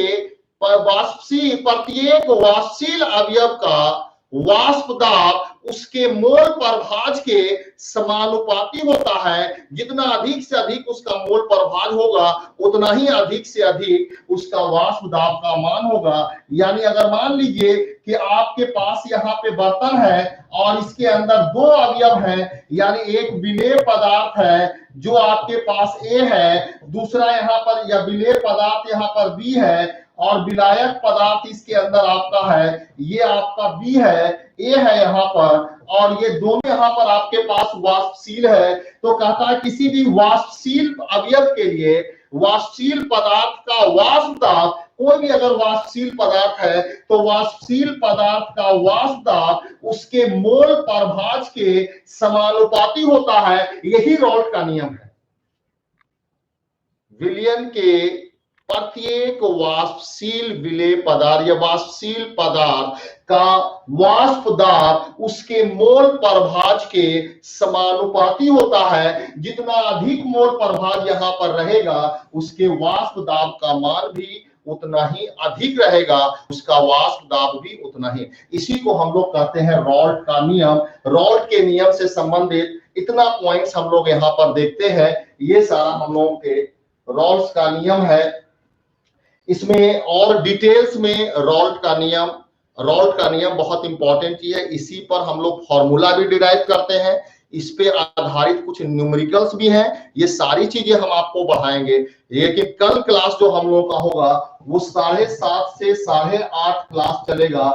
प्रत्येक वाष्पशील अवयव का वाष्प दाब उसके मोल प्रभाज के समानुपाती होता है। जितना अधिक से अधिक उसका मोल प्रभाज होगा उतना ही अधिक से अधिक उसका वाष्प दाब का मान होगा। यानी अगर मान लीजिए कि आपके पास यहाँ पे बर्तन है और इसके अंदर दो अवयव हैं, यानी एक विलेय पदार्थ है जो आपके पास A है, दूसरा यहाँ पर या विलेय पदार्थ यहाँ पर B है और विलायक पदार्थ इसके अंदर आपका है, ये आपका B है, A है यहाँ पर, और ये दोनों यहाँ पर आपके पास वाष्पशील है। तो कहता है किसी भी वाष्पशील अवयव के लिए वाष्पशील पदार्थ का वाष्प दाब, कोई भी अगर वाष्पशील पदार्थ है तो वाष्पशील पदार्थ का वाष्प दाब उसके मोल प्रभाज के समानुपाती होता है। यही रॉल्ट का नियम है। विलयन के प्रत्येक वाष्पशील विलेय पदार्थ या वाष्पशील पदार्थ का वाष्प दाब उसके मोल प्रभाज के समानुपाती होता है। जितना अधिक मोल प्रभाज यहाँ पर रहेगा उसके वाष्प दाब का मान भी उतना ही अधिक रहेगा, उसका वाष्प दाब भी उतना ही। इसी को हम लोग कहते हैं रॉल्ट का नियम। रॉल्ट के नियम से संबंधित इतना पॉइंट्स हम लोग यहाँ पर देखते हैं। ये सारा हम लोगों के रॉल्ट का नियम है। इसमें और डिटेल्स में रॉल्ट का नियम बहुत इंपॉर्टेंट चीज है। इसी पर हम लोग फॉर्मूला भी डिराइव करते हैं, इस पे आधारित कुछ न्यूमेरिकल्स भी हैं। ये सारी चीजें हम आपको बढ़ाएंगे। लेकिन कल क्लास जो हम लोग का होगा वो 7:30 से 8:30 क्लास चलेगा।